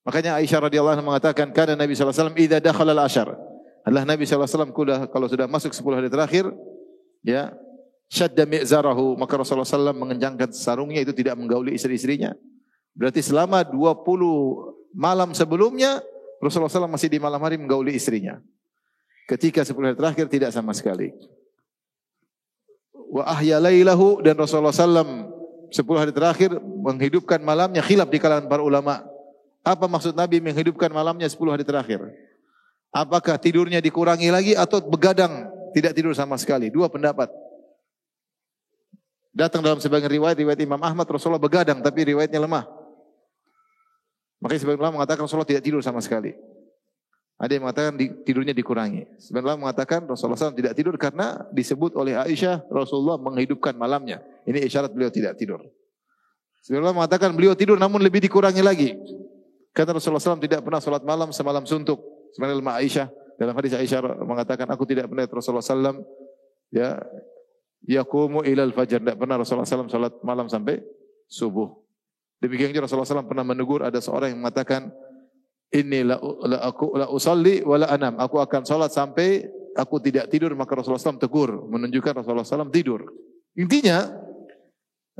Makanya Aisyah radhiyallahu anha mengatakan, karena Nabi SAW idza dakhala al-ashar. Adalah Nabi SAW kalau sudah masuk 10 hari terakhir, ya, syadda mi'zarahu, maka Rasulullah SAW mengencangkan sarungnya, itu tidak menggauli istri-istrinya. Berarti selama 20 malam sebelumnya Rasulullah SAW masih di malam hari menggauli istrinya. Ketika 10 hari terakhir tidak sama sekali. Wa ahya lailahu, dan Rasulullah SAW 10 hari terakhir menghidupkan malamnya. Khilaf di kalangan para ulama. Apa maksud Nabi menghidupkan malamnya 10 hari terakhir? Apakah tidurnya dikurangi lagi atau begadang tidak tidur sama sekali? Dua pendapat. Datang dalam sebagian riwayat Imam Ahmad, Rasulullah begadang tapi riwayatnya lemah. Makanya sebagian ulama mengatakan Rasulullah tidak tidur sama sekali. Ada yang mengatakan tidurnya dikurangi. Sebenarnya mengatakan Rasulullah SAW tidak tidur karena disebut oleh Aisyah Rasulullah menghidupkan malamnya. Ini isyarat beliau tidak tidur. Sebenarnya mengatakan beliau tidur namun lebih dikurangi lagi. Kata Rasulullah SAW tidak pernah sholat malam semalam suntuk. Sebenarnya Aisyah dalam hadis Aisyah mengatakan aku tidak pernah Rasulullah SAW yaqumu ilal fajar. Tidak pernah Rasulullah SAW sholat malam sampai subuh. Demikian juga Rasulullah SAW pernah menegur ada seorang yang mengatakan inni la usalli wa la anam. Aku akan sholat sampai aku tidak tidur. Maka Rasulullah SAW tegur, menunjukkan Rasulullah SAW tidur. Intinya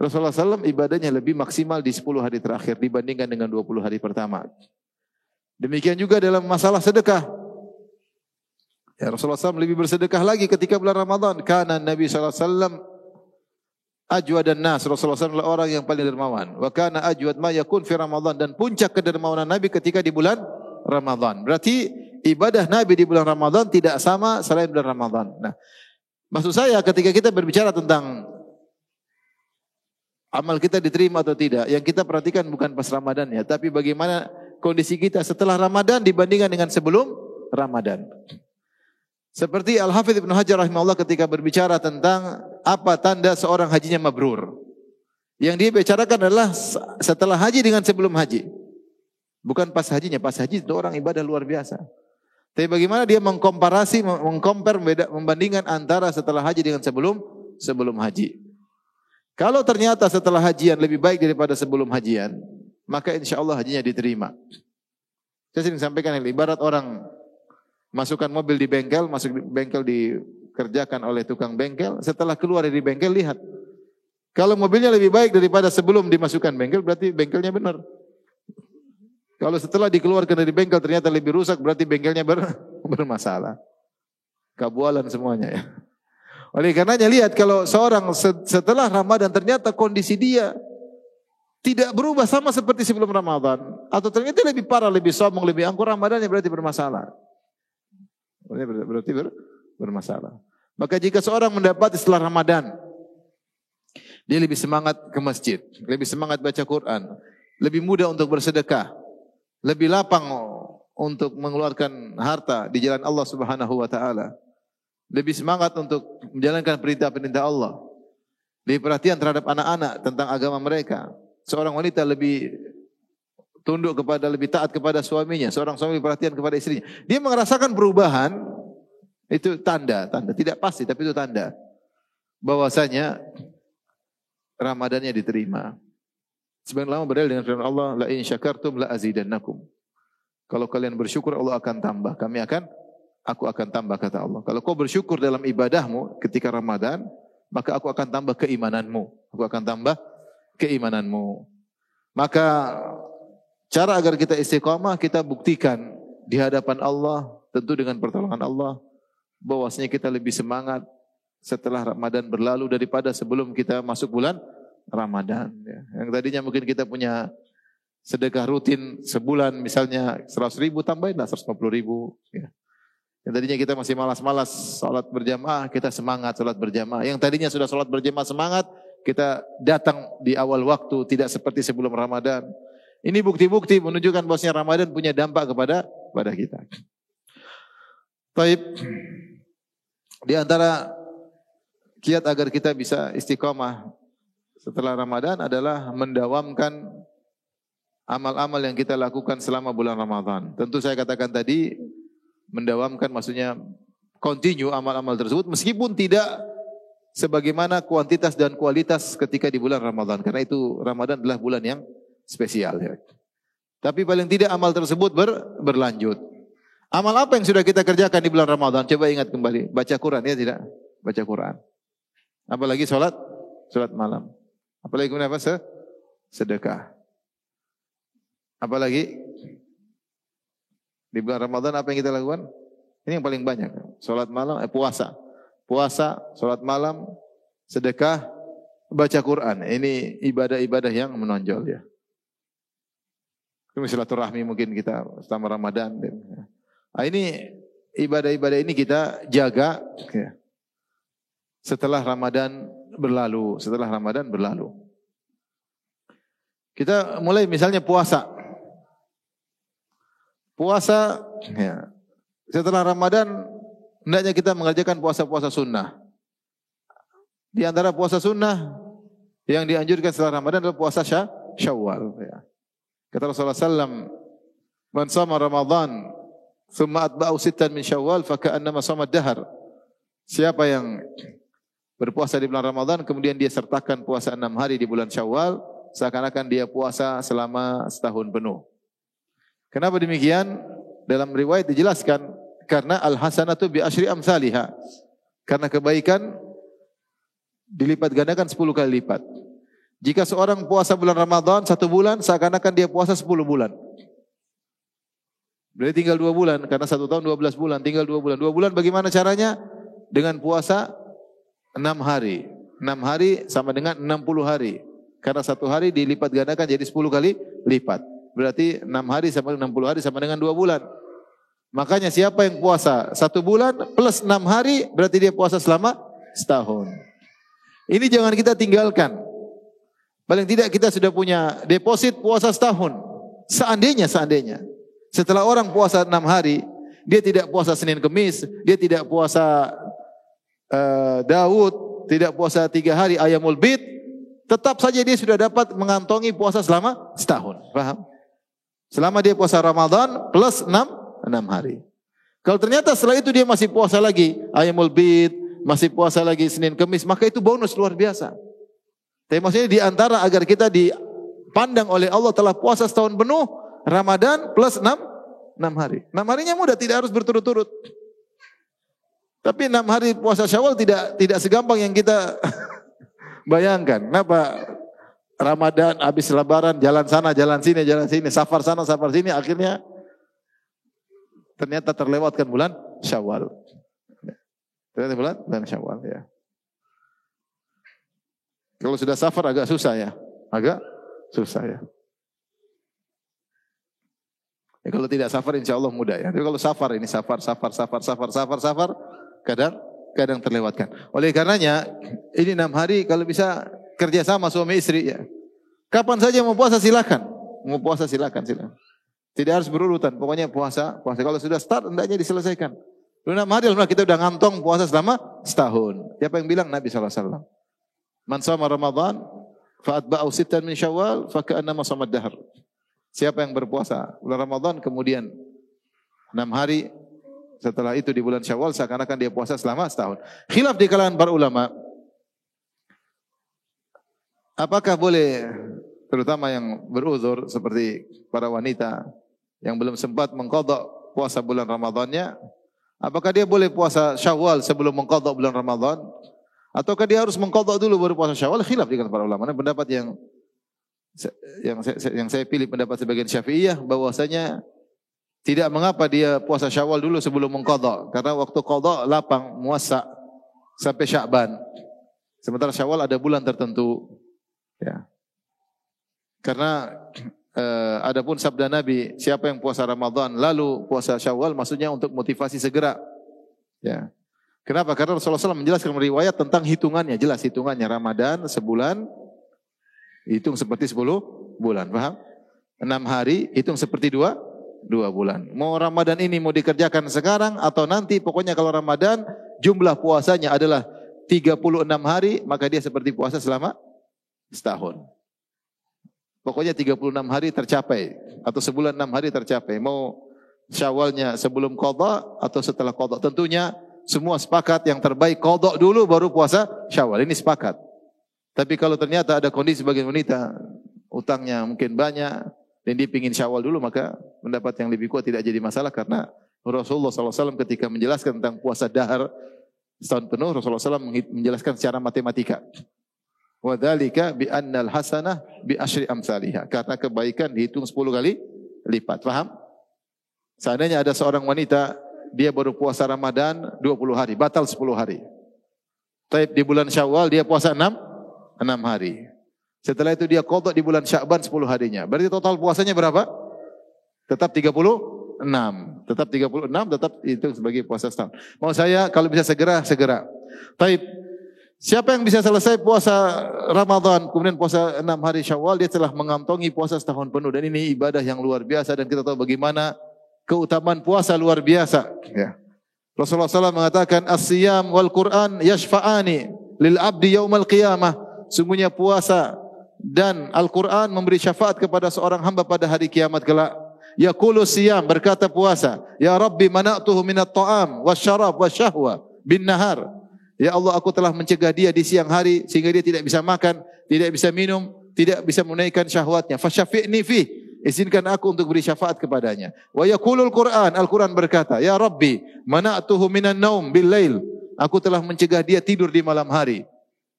Rasulullah SAW ibadahnya lebih maksimal di 10 hari terakhir dibandingkan dengan 20 hari pertama. Demikian juga dalam masalah sedekah. Ya, Rasulullah SAW lebih bersedekah lagi ketika bulan Ramadan. Karena Nabi SAW ajwad nas. Rasulullah SAW adalah orang yang paling dermawan. Wa kana ajwad ma yakun fi Ramadan. Dan puncak kedermawanan Nabi ketika di bulan Ramadan. Berarti ibadah Nabi di bulan Ramadan tidak sama selain bulan Ramadan. Nah, maksud saya ketika kita berbicara tentang amal kita diterima atau tidak, yang kita perhatikan bukan pas Ramadan ya, tapi bagaimana kondisi kita setelah Ramadan dibandingkan dengan sebelum Ramadan. Seperti Al-Hafidz Ibnu Hajar rahimahullah ketika berbicara tentang apa tanda seorang hajinya mabrur. Yang dia bicarakan adalah setelah haji dengan sebelum haji. Bukan pas hajinya, pas haji itu orang ibadah luar biasa. Tapi bagaimana dia mengkomparasi, membandingkan antara setelah haji dengan sebelum haji. Kalau ternyata setelah hajian lebih baik daripada sebelum hajian, maka insya Allah hajinya diterima. Saya sering sampaikan ini, ibarat orang masukkan mobil di bengkel, masuk di bengkel dikerjakan oleh tukang bengkel, setelah keluar dari bengkel lihat. Kalau mobilnya lebih baik daripada sebelum dimasukkan bengkel, berarti bengkelnya benar. Kalau setelah dikeluarkan dari bengkel ternyata lebih rusak, berarti bengkelnya bermasalah. Kabualan semuanya ya. Oleh karenanya lihat kalau seorang setelah Ramadan ternyata kondisi dia tidak berubah sama seperti sebelum Ramadan, atau ternyata lebih parah, lebih sombong, lebih angkuh, Ramadannya berarti bermasalah. Berarti bermasalah. Maka jika seorang mendapat setelah Ramadan, dia lebih semangat ke masjid, lebih semangat baca Quran, lebih mudah untuk bersedekah, lebih lapang untuk mengeluarkan harta di jalan Allah Subhanahu wa taala, lebih semangat untuk menjalankan perintah-perintah Allah, lebih perhatian terhadap anak-anak tentang agama mereka. Seorang wanita lebih tunduk lebih taat kepada suaminya. Seorang suami perhatian kepada istrinya. Dia merasakan perubahan. Itu tanda. Tidak pasti, tapi itu tanda. Bahwasanya Ramadannya diterima. Sebagian ulama berdalil dengan firman Allah, la in syakartum la azidannakum. Kalau kalian bersyukur Allah akan tambah. Aku akan tambah kata Allah. Kalau kau bersyukur dalam ibadahmu ketika Ramadan, maka aku akan tambah keimananmu. Maka cara agar kita istiqamah, kita buktikan di hadapan Allah, tentu dengan pertolongan Allah, bahwasanya kita lebih semangat setelah Ramadan berlalu daripada sebelum kita masuk bulan Ramadan. Yang tadinya mungkin kita punya sedekah rutin sebulan, misalnya 100.000, tambahinlah 150.000. Yang tadinya kita masih malas-malas salat berjamaah, kita semangat salat berjamaah. Yang tadinya sudah salat berjamaah semangat, kita datang di awal waktu, tidak seperti sebelum Ramadan. Ini bukti-bukti menunjukkan bahwasanya Ramadan punya dampak kepada kita. Taib. Di antara kiat agar kita bisa istiqamah setelah Ramadan adalah mendawamkan amal-amal yang kita lakukan selama bulan Ramadan. Tentu saya katakan tadi, mendawamkan maksudnya continue amal-amal tersebut meskipun tidak sebagaimana kuantitas dan kualitas ketika di bulan Ramadan. Karena itu Ramadan adalah bulan yang spesial. Ya. Tapi paling tidak amal tersebut berlanjut. Amal apa yang sudah kita kerjakan di bulan Ramadan? Coba ingat kembali. Baca Quran, ya tidak? Baca Quran. Apalagi sholat malam. Apalagi kemudian apa? Sedekah. Apalagi di bulan Ramadan apa yang kita lakukan? Ini yang paling banyak. Sholat malam, puasa. Puasa, sholat malam, sedekah, baca Quran. Ini ibadah-ibadah yang menonjol ya. Silaturahmi mungkin kita selama Ramadan. Nah, ini ibadah-ibadah ini kita jaga ya. Setelah Ramadan berlalu. Kita mulai misalnya puasa. Puasa ya, setelah Ramadan hendaknya kita mengerjakan puasa-puasa sunnah. Di antara puasa sunnah yang dianjurkan setelah Ramadan adalah puasa Syawal. Ya. Kata Rasulullah SAW, "Man shama Ramadan, thumma atba'ahu sittan min Syawal, faka'annama shama ad-dahr." Siapa yang berpuasa di bulan Ramadan, kemudian dia sertakan puasa 6 hari di bulan Syawal, seakan-akan dia puasa selama setahun penuh. Kenapa demikian? Dalam riwayat dijelaskan, karena al-hasanatu bi asyri amsalihah. Karena kebaikan dilipat gandakan 10 kali lipat. Jika seorang puasa bulan Ramadan 1 bulan, seakan-akan dia puasa 10 bulan. Berarti tinggal 2 bulan, karena 1 tahun 12 bulan, tinggal 2 bulan. 2 bulan bagaimana caranya? Dengan puasa 6 hari. 6 hari sama dengan 60 hari. Karena 1 hari dilipat gandakan jadi 10 kali lipat. Berarti 6 hari sama dengan 60 hari sama dengan 2 bulan. Makanya siapa yang puasa 1 bulan plus 6 hari berarti dia puasa selama setahun. Ini jangan kita tinggalkan. Paling tidak kita sudah punya deposit puasa setahun. Seandainya. Setelah orang puasa 6 hari, dia tidak puasa Senin Kemis, dia tidak puasa Daud, tidak puasa 3 hari Ayamul Bid, tetap saja dia sudah dapat mengantongi puasa selama setahun. Paham? Selama dia puasa Ramadan plus 6 hari. Kalau ternyata setelah itu dia masih puasa lagi Ayyamul Bid, masih puasa lagi Senin Kemis, maka itu bonus luar biasa. Tapi maksudnya di antara agar kita dipandang oleh Allah telah puasa setahun penuh, Ramadan plus 6 hari. 6 harinya mudah, tidak harus berturut-turut. Tapi 6 hari puasa Syawal tidak segampang yang kita bayangkan. Kenapa? Ramadan habis Lebaran jalan sana, jalan sini, safar sana, safar sini, akhirnya ternyata terlewatkan bulan Syawal. Ternyata bulan Syawal ya. Kalau sudah safar agak susah ya. Ya kalau tidak safar insya Allah mudah ya. Tapi kalau safar ini safar, kadang terlewatkan. Oleh karenanya ini 6 hari kalau bisa kerjasama suami istri ya. Kapan saja mau puasa silakan. Silakan. Tidak harus berurutan, pokoknya puasa. Kalau sudah start, hendaknya diselesaikan. 6 hari kita udah ngantong puasa selama setahun. Siapa yang bilang? Nabi SAW. Man shama Ramadan, fa'atba'ahu sittan min Syawal, faka'annama shama ad-dahr. Siapa yang berpuasa bulan Ramadan, kemudian 6 hari, setelah itu di bulan Syawal, seakan-akan dia puasa selama setahun. Khilaf di kalangan para ulama. Apakah boleh, terutama yang beruzur seperti para wanita yang belum sempat mengqadha puasa bulan Ramadannya, apakah dia boleh puasa Syawal sebelum mengqadha bulan Ramadan? Ataukah dia harus mengqadha dulu baru puasa Syawal? Khilaf di kalangan para ulama. Nah, pendapat yang saya pilih pendapat sebagian Syafi'iyah bahwasanya tidak mengapa dia puasa Syawal dulu sebelum mengqadha, karena waktu qadha lapang muasa sampai Sya'ban. Sementara Syawal ada bulan tertentu. Ya. Karena adapun sabda Nabi, siapa yang puasa Ramadan lalu puasa Syawal, maksudnya untuk motivasi segera. Ya. Kenapa? Karena Rasulullah SAW menjelaskan riwayat tentang hitungannya, jelas hitungannya Ramadan sebulan hitung seperti 10 bulan, paham? 6 hari hitung seperti 2 bulan. Mau Ramadan ini mau dikerjakan sekarang atau nanti, pokoknya kalau Ramadan jumlah puasanya adalah 36 hari, maka dia seperti puasa selama setahun. Pokoknya 36 hari tercapai atau sebulan 6 hari tercapai. Mau Syawalnya sebelum qadha atau setelah qadha. Tentunya semua sepakat yang terbaik qadha dulu baru puasa Syawal. Ini sepakat. Tapi kalau ternyata ada kondisi bagian wanita utangnya mungkin banyak dan dia ingin Syawal dulu, maka pendapat yang lebih kuat tidak jadi masalah, karena Rasulullah SAW ketika menjelaskan tentang puasa dahar setahun penuh, Rasulullah SAW menjelaskan secara matematika. Wa dzalika bi annal hasanah bi asyri amsalihah. Karena kebaikan dihitung 10 kali lipat. Paham? Seandainya ada seorang wanita dia baru puasa Ramadan 20 hari, batal 10 hari. Tapi di bulan Syawal dia puasa 6 hari. Setelah itu dia qadha di bulan Sya'ban 10 harinya. Berarti total puasanya berapa? Tetap 36. Tetap 36, tetap itu sebagai puasa setahun. Mau saya kalau bisa segera. Taib. Siapa yang bisa selesai puasa Ramadan, kemudian puasa 6 hari Syawal, dia telah mengantongi puasa setahun penuh. Dan ini ibadah yang luar biasa, dan kita tahu bagaimana keutamaan puasa luar biasa. Ya. Rasulullah SAW mengatakan, as-siyam wal Qur'an yashfa'ani lil abdi yaumal qiyamah. Sungguhnya puasa dan Al-Quran memberi syafaat kepada seorang hamba pada hari kiamat kelak. Yaqulu siyam, berkata puasa, ya Rabbi mana'tuhu minat ta'am wasyarab wasyahwa bin nahar. Ya Allah, aku telah mencegah dia di siang hari sehingga dia tidak bisa makan, tidak bisa minum, tidak bisa menunaikan syahwatnya. Fasyafi'ni fih, izinkan aku untuk beri syafaat kepadanya. Wa yaqulul Qur'an, Al-Quran berkata, ya Rabbi mana'tuhu minan naum bil lail. Aku telah mencegah dia tidur di malam hari.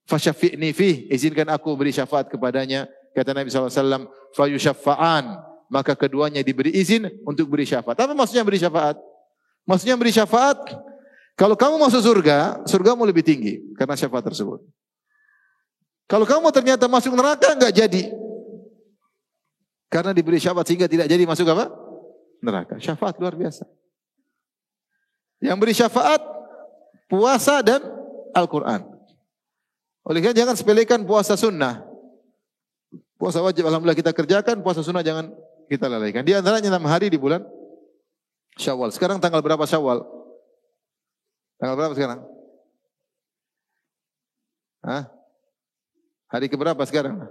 Fasyafi'ni fih, izinkan aku beri syafaat kepadanya. Kata Nabi SAW, fayusyaffa'an, maka keduanya diberi izin untuk beri syafaat. Apa maksudnya beri syafaat? Maksudnya beri syafaat, kalau kamu masuk surga, surgamu lebih tinggi karena syafaat tersebut. Kalau kamu ternyata masuk neraka, enggak jadi. Karena diberi syafaat sehingga tidak jadi masuk apa? Neraka. Syafaat luar biasa. Yang beri syafaat, puasa dan Al-Quran. Oleh karena jangan sepelekan puasa sunnah. Puasa wajib alhamdulillah kita kerjakan, puasa sunnah jangan kita lalaikan. Di antaranya 6 hari di bulan Syawal. Sekarang tanggal berapa Syawal? Tanggal berapa sekarang? Hah? Hari keberapa sekarang?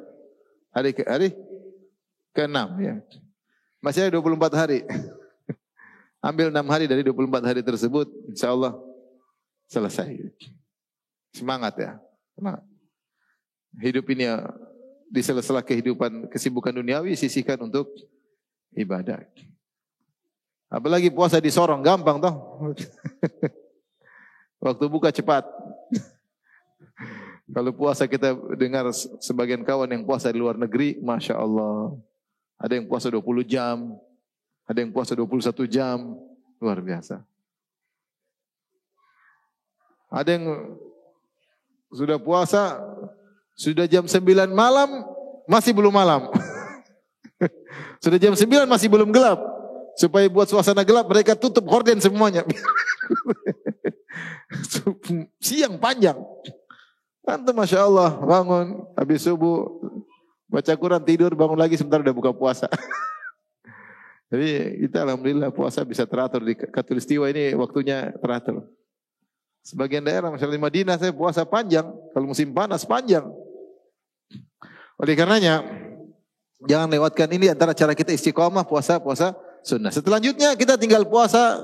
Hari ke-6 ya. Masih ada 24 hari. Ambil 6 hari dari 24 hari tersebut, insyaallah selesai. Semangat ya. Semangat. Hidup ini ya, di sela-sela kehidupan kesibukan duniawi sisihkan untuk ibadah. Apalagi puasa di Sorong, gampang toh. Waktu buka cepat. Kalau puasa kita dengar sebagian kawan yang puasa di luar negeri, Masya Allah. Ada yang puasa 20 jam, ada yang puasa 21 jam, luar biasa. Ada yang sudah puasa, sudah jam 9 malam, masih belum malam. Sudah jam 9 masih belum gelap. Supaya buat suasana gelap, mereka tutup horden semuanya. Siang panjang. Antum Masya Allah, bangun, habis subuh, baca Quran, tidur, bangun lagi, sebentar udah buka puasa. Jadi kita alhamdulillah puasa bisa teratur. Di Khatulistiwa ini waktunya teratur. Sebagian daerah, misalnya di Madinah, saya puasa panjang. Kalau musim panas, panjang. Oleh karenanya, jangan lewatkan ini antara cara kita istiqomah, puasa sunnah. Selanjutnya kita tinggal puasa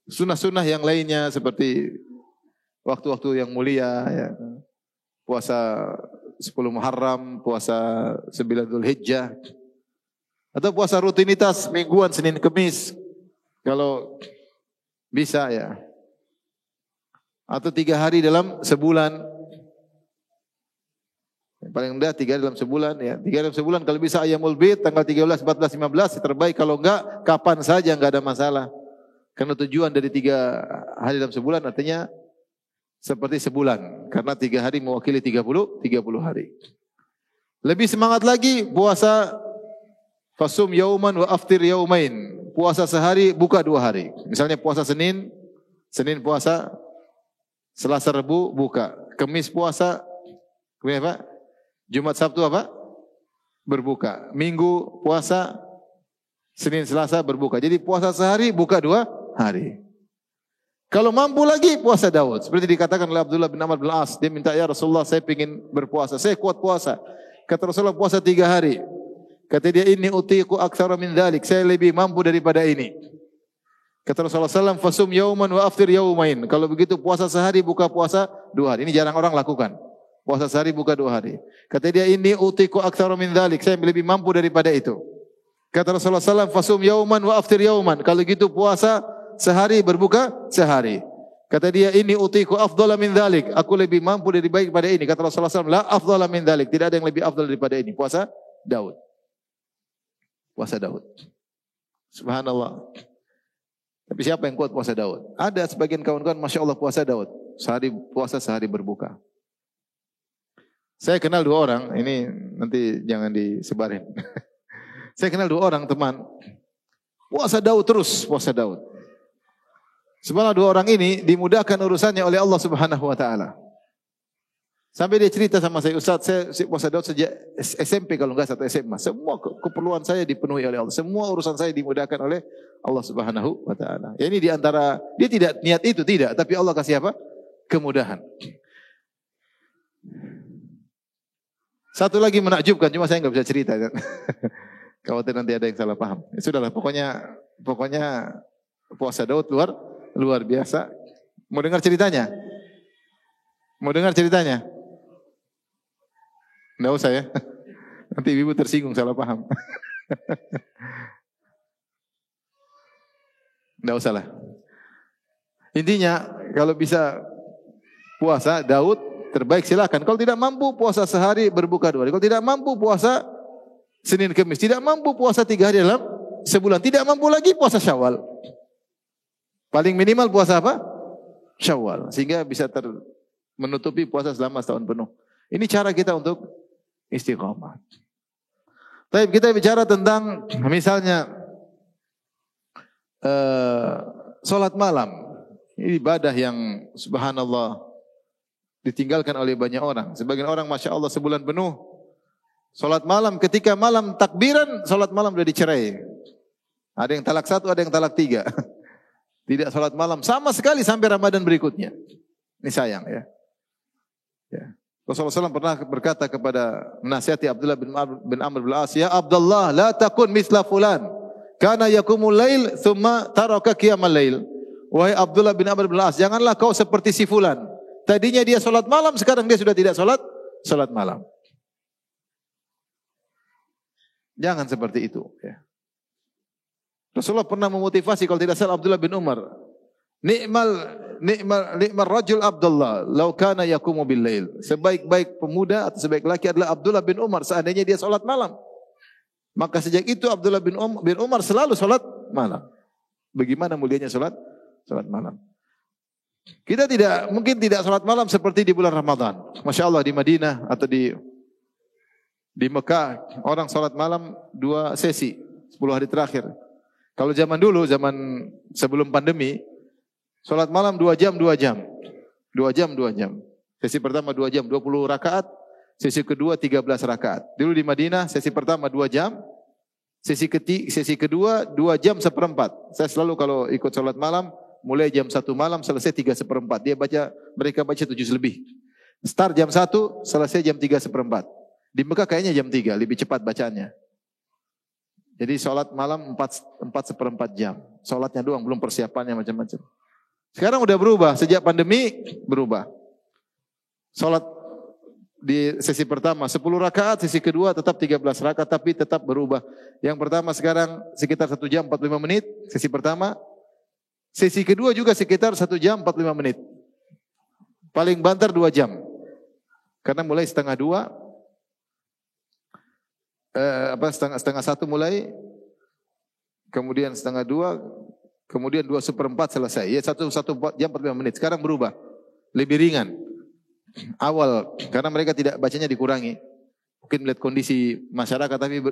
sunnah-sunnah yang lainnya seperti waktu-waktu yang mulia, ya. Puasa 10 Muharram, puasa 9 Dzulhijjah, atau puasa rutinitas mingguan Senin Kamis kalau bisa ya. Atau 3 hari dalam sebulan. Yang paling rendah 3 dalam sebulan ya. 3 dalam sebulan kalau bisa Ayyamul Bid tanggal 13, 14, 15 terbaik, kalau enggak kapan saja enggak ada masalah. Karena tujuan dari 3 hari dalam sebulan artinya seperti sebulan. Karena 3 hari mewakili 30 hari. Lebih semangat lagi puasa fasum yauman wa aftir yaumain. Puasa sehari, buka 2 hari. Misalnya puasa Senin puasa, Selasa Rabu buka, Kamis puasa, kemudian apa? Jumat Sabtu apa? Berbuka. Minggu puasa, Senin Selasa berbuka. Jadi puasa sehari, buka 2 hari. Kalau mampu lagi puasa Daud. Seperti dikatakan oleh Abdullah bin Amr bin As, dia minta, ya Rasulullah saya ingin berpuasa, saya kuat puasa. Kata Rasulullah puasa 3 hari. Kata dia, inni utiku aktsara min dzalik, saya lebih mampu daripada ini. Kata Rasulullah SAW, fasum yauman wa aftir yaumain. Kalau begitu puasa sehari, buka puasa 2 hari. Ini jarang orang lakukan. Puasa sehari, buka 2 hari. Kata dia, inni utiku aktsara min dzalik, saya lebih mampu daripada itu. Kata Rasulullah SAW, fasum yauman wa aftir yauman. Kalau gitu puasa sehari, berbuka sehari. Kata dia, inni utiku afdhala min dzalik, aku lebih mampu daripada ini. Kata Rasulullah SAW, la afdhala min dzalik, tidak ada yang lebih afdal daripada ini. Puasa Daud. Puasa Daud. Subhanallah. Tapi siapa yang kuat puasa Daud? Ada sebagian kawan-kawan, Masya Allah puasa Daud. Sehari puasa, sehari berbuka. Saya kenal 2 orang, ini nanti jangan disebarin. Saya kenal 2 orang teman. Puasa Daud terus, puasa Daud. Sebenarnya 2 orang ini dimudahkan urusannya oleh Allah Subhanahu wa taala. Sampai dia cerita sama saya, Ustaz, saya puasa Daud sejak SMP kalau enggak satu SMA. Semua keperluan saya dipenuhi oleh Allah. Semua urusan saya dimudahkan oleh Allah Subhanahu wa taala. Ya, ini di antara dia tidak niat itu tidak, tapi Allah kasih apa? Kemudahan. Satu lagi menakjubkan, cuma saya enggak bisa cerita kan. Khawatir nanti ada yang salah paham. Ya, sudahlah, pokoknya puasa Daud luar biasa. Mau dengar ceritanya? Mau dengar ceritanya? Enggak usah ya. Nanti ibu tersinggung salah paham. Enggak usah lah. Intinya kalau bisa puasa Daud terbaik silakan. Kalau tidak mampu puasa sehari berbuka 2 hari. Kalau tidak mampu puasa Senin Kamis. Tidak mampu puasa 3 hari dalam sebulan. Tidak mampu lagi puasa Syawal. Paling minimal puasa apa? Syawal. Sehingga bisa menutupi puasa selama setahun penuh. Ini cara kita untuk istiqamah. Tapi kita bicara tentang misalnya salat malam. Ini ibadah yang subhanallah ditinggalkan oleh banyak orang. Sebagian orang Masya Allah sebulan penuh salat malam, ketika malam takbiran salat malam sudah dicerai. Ada yang talak 1, ada yang talak 3. Tidak salat malam sama sekali sampai Ramadan berikutnya. Ini sayang ya. Rasulullah SAW pernah berkata kepada menasihati Abdullah bin Amr bin Al-As, "Ya Abdullah, la takun misla fulan, kana yakumul lail thumma taraka qiyamal lail." Wahai Abdullah bin Amr bin Al-As, janganlah kau seperti si fulan. Tadinya dia salat malam, sekarang dia sudah tidak salat malam. Jangan seperti itu ya. Rasulullah pernah memotivasi kalau tidak salah Abdullah bin Umar. Ni'mal rajul Abdullah law kana yaqumu bil lail. Sebaik-baik pemuda atau sebaik laki adalah Abdullah bin Umar seandainya dia salat malam. Maka sejak itu Abdullah bin Umar selalu salat malam. Bagaimana mulianya salat malam. Kita mungkin tidak salat malam seperti di bulan Ramadan. Masya Allah di Madinah atau di Mekah orang salat malam 2 sesi 10 hari terakhir. Kalau zaman dulu, zaman sebelum pandemi, salat malam 2 jam. Sesi pertama 2 jam, 20 rakaat. Sesi kedua 13 rakaat. Dulu di Madinah, sesi pertama 2 jam. Sesi kedua 2 jam seperempat. Saya selalu kalau ikut salat malam, mulai jam 1 malam, selesai 3/4. Mereka baca 7 lebih. Start jam 1, selesai jam 3/4. Di Mekah kayaknya jam 3, lebih cepat bacaannya. Jadi salat malam 4/4 jam. Salatnya doang, belum persiapannya macam-macam. Sekarang udah berubah, sejak pandemi berubah. Salat di sesi pertama 10 rakaat, sesi kedua tetap 13 rakaat tapi tetap berubah. Yang pertama sekarang sekitar 1 jam 45 menit, sesi pertama. Sesi kedua juga sekitar 1 jam 45 menit. Paling banter 2 jam. Karena mulai setengah 2, setengah 1 mulai, kemudian setengah 2, kemudian 2/4 selesai. Ya 1 jam 45 menit. Sekarang berubah, lebih ringan. Awal karena mereka tidak bacanya dikurangi. Mungkin melihat kondisi masyarakat tapi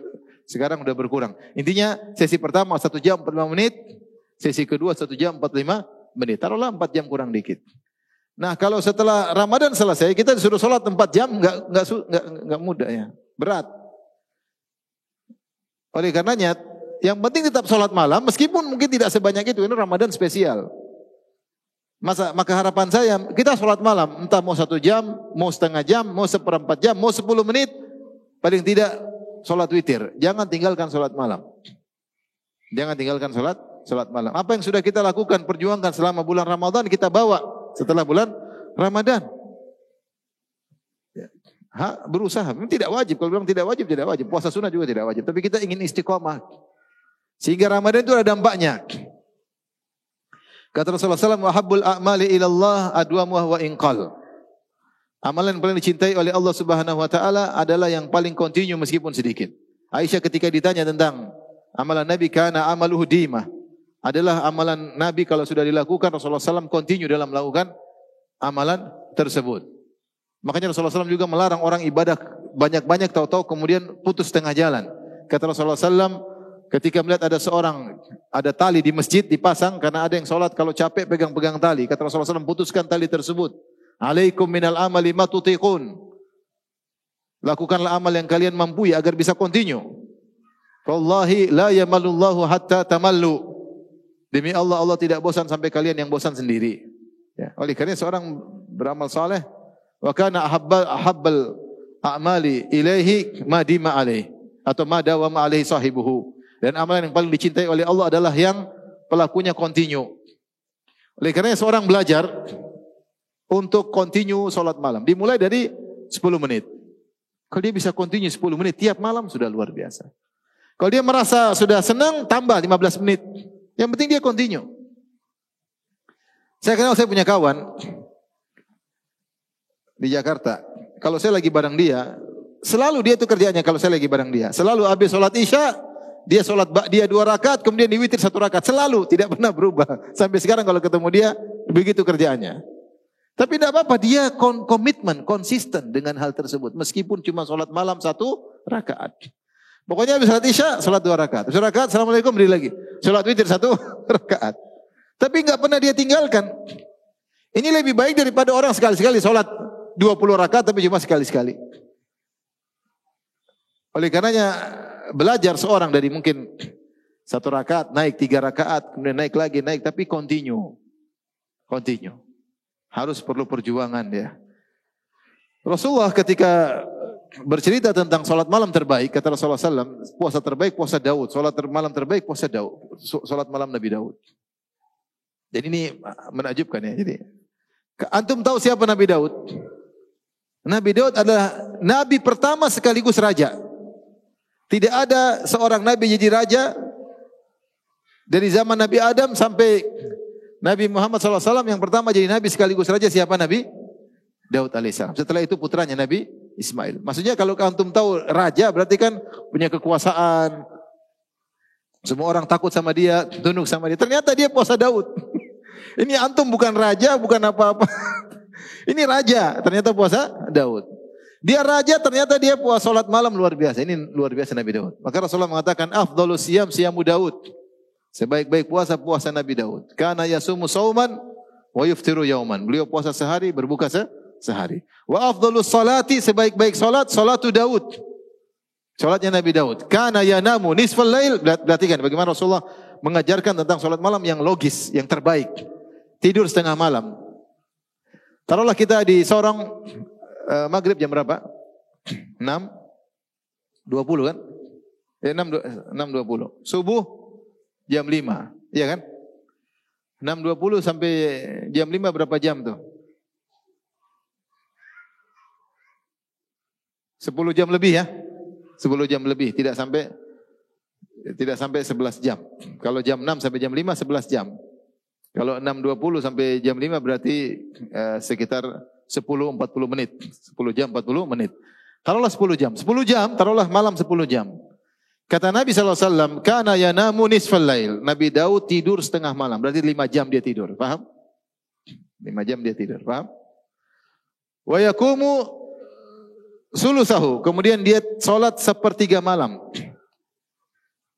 sekarang sudah berkurang. Intinya sesi pertama 1 jam 45 menit, sesi kedua 1 jam 45 menit. Taruhlah 4 jam kurang dikit. Nah, kalau setelah Ramadan selesai kita disuruh sholat 4 jam enggak mudah ya. Berat. Oleh karenanya, yang penting tetap sholat malam, meskipun mungkin tidak sebanyak itu, ini Ramadan spesial. Maka harapan saya, kita sholat malam, entah mau 1 jam, mau setengah jam, mau 1/4 jam, mau 10 menit, paling tidak sholat witir. Jangan tinggalkan sholat malam. Jangan tinggalkan sholat malam. Apa yang sudah kita lakukan, perjuangkan selama bulan Ramadan, kita bawa setelah bulan Ramadan. Berusaha, memang tidak wajib. Kalau bilang tidak wajib, tidak wajib. Puasa sunnah juga tidak wajib. Tapi kita ingin istiqomah. Sehingga Ramadan itu ada dampaknya. Kata Rasulullah SAW, "Wahabbul a'mali ilallah adwamuha wa inqal." Amalan yang paling dicintai oleh Allah Subhanahu wa taala adalah yang paling kontinu meskipun sedikit. Aisyah ketika ditanya tentang amalan Nabi, kana amaluhu dimah. Adalah amalan Nabi kalau sudah dilakukan, Rasulullah SAW kontinu dalam melakukan amalan tersebut. Makanya Rasulullah SAW juga melarang orang ibadah banyak-banyak tahu-tahu kemudian putus tengah jalan. Kata Rasulullah SAW, ketika melihat ada tali di masjid dipasang karena ada yang sholat kalau capek pegang-pegang tali. Kata Rasulullah SAW, putuskan tali tersebut. Alaikum minal amali ma tutiqun. Lakukanlah amal yang kalian mampu agar bisa continue. Wallahi la yamalullahu hatta tamallu. Demi Allah, Allah tidak bosan sampai kalian yang bosan sendiri. Ya, oleh karena seorang beramal saleh, wa kana ahabbal a'mali ilaihi ma dima alaihi atau ma dawama alaihi sahibuhu. Dan amalan yang paling dicintai oleh Allah adalah yang pelakunya continue. Oleh karena seorang belajar untuk continue salat malam, dimulai dari 10 menit. Kalau dia bisa continue 10 menit tiap malam sudah luar biasa. Kalau dia merasa sudah senang, tambah 15 menit. Yang penting dia continue. Saya punya kawan di Jakarta. Kalau saya lagi bareng dia, selalu dia itu kerjanya kalau saya lagi bareng dia. Selalu habis sholat isya, dia sholat dia 2 rakaat, kemudian diwitir 1 rakaat. Selalu, tidak pernah berubah. Sampai sekarang kalau ketemu dia, begitu kerjaannya. Tapi tidak apa-apa, dia komitmen, konsisten dengan hal tersebut. Meskipun cuma sholat malam 1 rakaat. Pokoknya habis sholat isya, sholat 2 rakaat. Habis rakaat, assalamualaikum, beri lagi. Sholat witir 1 rakaat. Tapi enggak pernah dia tinggalkan. Ini lebih baik daripada orang sekali-sekali sholat 20 rakaat, tapi cuma sekali-sekali. Oleh karenanya, belajar seorang dari mungkin 1 rakaat, naik 3 rakaat, kemudian naik lagi, naik. Tapi continue. Harus perlu perjuangan ya. Rasulullah ketika bercerita tentang salat malam terbaik, kata Rasulullah SAW, puasa terbaik puasa Daud, salat malam terbaik puasa Daud, salat malam Nabi Daud. Jadi ini menakjubkan ya. Jadi antum tahu siapa Nabi Daud? Nabi Daud adalah nabi pertama sekaligus raja. Tidak ada seorang nabi jadi raja dari zaman Nabi Adam sampai Nabi Muhammad SAW yang pertama jadi nabi sekaligus raja siapa? Nabi Daud alaihissalam. Setelah itu putranya Nabi Ismail. Maksudnya kalau antum tahu raja berarti kan punya kekuasaan. Semua orang takut sama dia, tunduk sama dia. Ternyata dia puasa Daud. Ini antum bukan raja, bukan apa-apa. Ini raja, ternyata puasa Daud. Dia raja, ternyata dia puasa salat malam luar biasa. Ini luar biasa Nabi Daud. Maka Rasulullah mengatakan, afdhalus siyam siyamu Daud. Sebaik-baik puasa Nabi Daud. Kana yasumu sauman wa yuftiru yauman. Beliau puasa sehari, berbuka sehari. Wa afdhalus salati, sebaik-baik salat salatu Daud. Salatnya Nabi Daud. Kana yanamu nisfal lail. Perhatikan bagaimana Rasulullah mengajarkan tentang salat malam yang logis, yang terbaik. Tidur setengah malam. Taruhlah kita di seorang maghrib jam berapa? 6.20 kan? 6.20. Subuh jam 5. Iya kan? 6.20 sampai jam 5 berapa jam tuh? 10 jam lebih ya? 10 jam lebih, tidak sampai 11 jam. Kalau jam 6 sampai jam 5 11 jam. Kalau 6.20 sampai jam 5 berarti sekitar 10-40 menit. 10 jam 40 menit. Taruhlah 10 jam. 10 jam, taruhlah malam 10 jam. Kata Nabi SAW, kana yanamu nisfal lail. Nabi Daud tidur setengah malam. Berarti 5 jam dia tidur. Paham? 5 jam dia tidur. Paham? Wa yakumu sulusahu. Kemudian dia sholat sepertiga malam.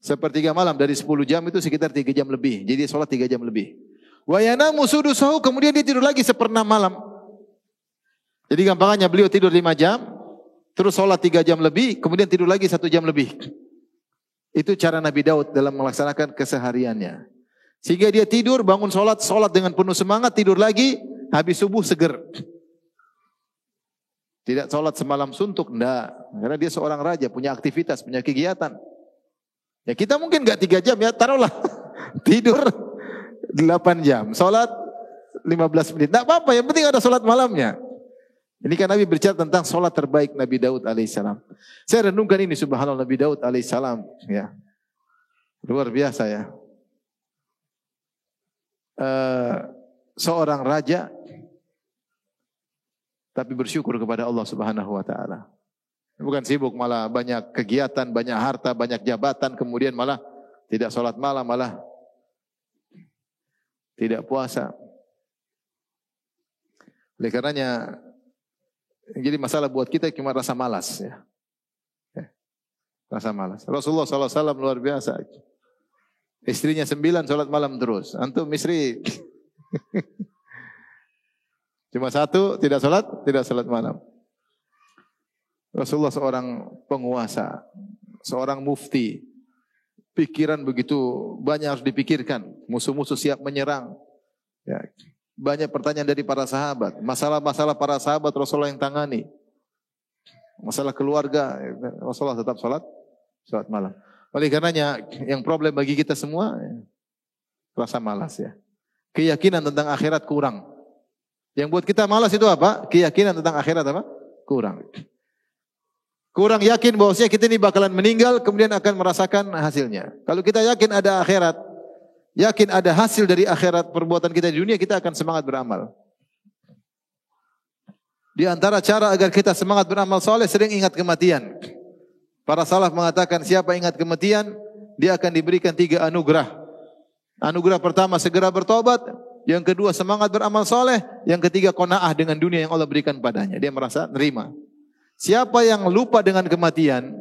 Sepertiga malam dari 10 jam itu sekitar 3 jam lebih. Jadi sholat 3 jam lebih. Wa yanamu sudusahu. Kemudian dia tidur lagi 1/6 malam. Jadi gampangannya beliau tidur 5 jam. Terus sholat 3 jam lebih. Kemudian tidur lagi 1 jam lebih. Itu cara Nabi Daud dalam melaksanakan kesehariannya. Sehingga dia tidur, bangun sholat dengan penuh semangat, tidur lagi, habis subuh seger. Tidak sholat semalam suntuk, enggak. Karena dia seorang raja, punya aktivitas, punya kegiatan. Ya kita mungkin enggak 3 jam ya, taruhlah. Tidur 8 jam, sholat 15 menit. Enggak apa-apa, yang penting ada sholat malamnya. Ini kan Nabi berbicara tentang sholat terbaik Nabi Daud alaihissalam. Saya renungkan ini subhanallah Nabi Daud alaihissalam. Ya. Luar biasa ya. Seorang raja tapi bersyukur kepada Allah Subhanahu wa taala. Bukan sibuk, malah banyak kegiatan, banyak harta, banyak jabatan, kemudian malah tidak sholat malam, malah tidak puasa. Oleh karenanya jadi masalah buat kita cuma rasa malas ya. Rasa malas. Rasulullah SAW luar biasa. Istrinya 9 sholat malam terus. Antum istri Cuma satu, tidak salat malam. Rasulullah seorang penguasa, seorang mufti. Pikiran begitu banyak harus dipikirkan. Musuh-musuh siap menyerang. Ya. Banyak pertanyaan dari para sahabat. Masalah-masalah para sahabat Rasulullah yang tangani. Masalah keluarga, Rasulullah tetap salat malam. Oleh karenanya, yang problem bagi kita semua, rasa malas ya. Keyakinan tentang akhirat kurang. Yang buat kita malas itu apa? Keyakinan tentang akhirat apa? Kurang. Kurang yakin bahwasanya kita ini bakalan meninggal, kemudian akan merasakan hasilnya. Kalau kita yakin ada akhirat, yakin ada hasil dari akhirat perbuatan kita di dunia, kita akan semangat beramal. Di antara cara agar kita semangat beramal soleh, sering ingat kematian. Para salaf mengatakan siapa ingat kematian, dia akan diberikan 3 anugerah. Anugerah pertama segera bertobat, yang kedua semangat beramal soleh, yang ketiga qanaah dengan dunia yang Allah berikan padanya. Dia merasa nerima. Siapa yang lupa dengan kematian,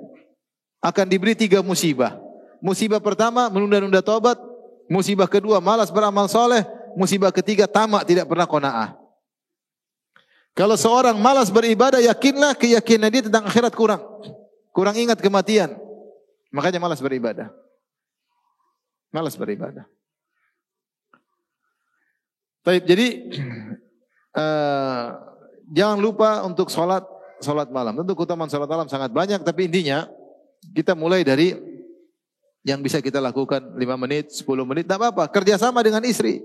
akan diberi 3 musibah. Musibah pertama menunda-nunda tobat, musibah kedua malas beramal soleh, musibah ketiga tamak tidak pernah qanaah. Kalau seorang malas beribadah, yakinlah keyakinan dia tentang akhirat kurang. Kurang ingat kematian. Makanya malas beribadah. Malas beribadah. Jadi jangan lupa untuk sholat malam. Tentu keutamaan sholat malam sangat banyak, tapi intinya kita mulai dari yang bisa kita lakukan 5 menit, 10 menit, tidak apa-apa. Kerjasama dengan istri.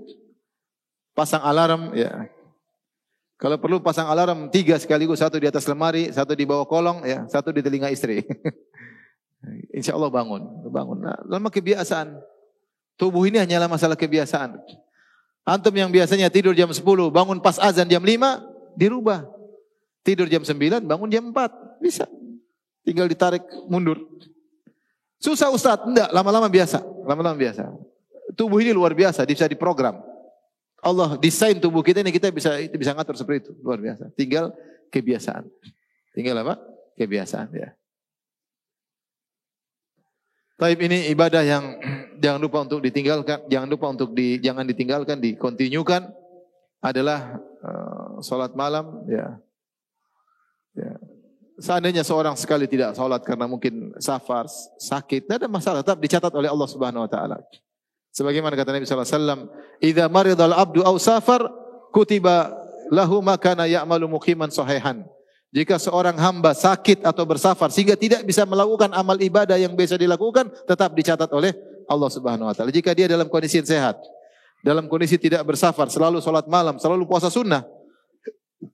Pasang alarm, ya. Kalau perlu pasang alarm 3 sekaligus, 1 di atas lemari, 1 di bawah kolong, ya, 1 di telinga istri. Insya Allah bangun. Nah, lama kebiasaan. Tubuh ini hanyalah masalah kebiasaan. Antum yang biasanya tidur jam 10, bangun pas azan jam 5, dirubah. Tidur jam 9, bangun jam 4. Bisa. Tinggal ditarik mundur. Susah Ustaz? Enggak, lama-lama biasa. Tubuh ini luar biasa, bisa diprogram. Allah desain tubuh kita ini, kita bisa ngatur seperti itu. Luar biasa. Tinggal kebiasaan. Tinggal apa? Kebiasaan, ya. Taib ini ibadah yang jangan lupa untuk ditinggalkan, jangan ditinggalkan, dikontinyukan adalah salat malam, ya. Ya. Seandainya seorang sekali tidak salat karena mungkin safar, sakit, tidak ada masalah, tetap dicatat oleh Allah Subhanahu wa taala. Sebagaimana kata Nabi sallallahu alaihi wasallam, "Idza maridal abdu aw safar, kutiba lahu ma kana ya'malu muqiman sahihan." Jika seorang hamba sakit atau bersafar sehingga tidak bisa melakukan amal ibadah yang biasa dilakukan, tetap dicatat oleh Allah Subhanahu wa taala. Jika dia dalam kondisi sehat, dalam kondisi tidak bersafar, selalu salat malam, selalu puasa sunnah.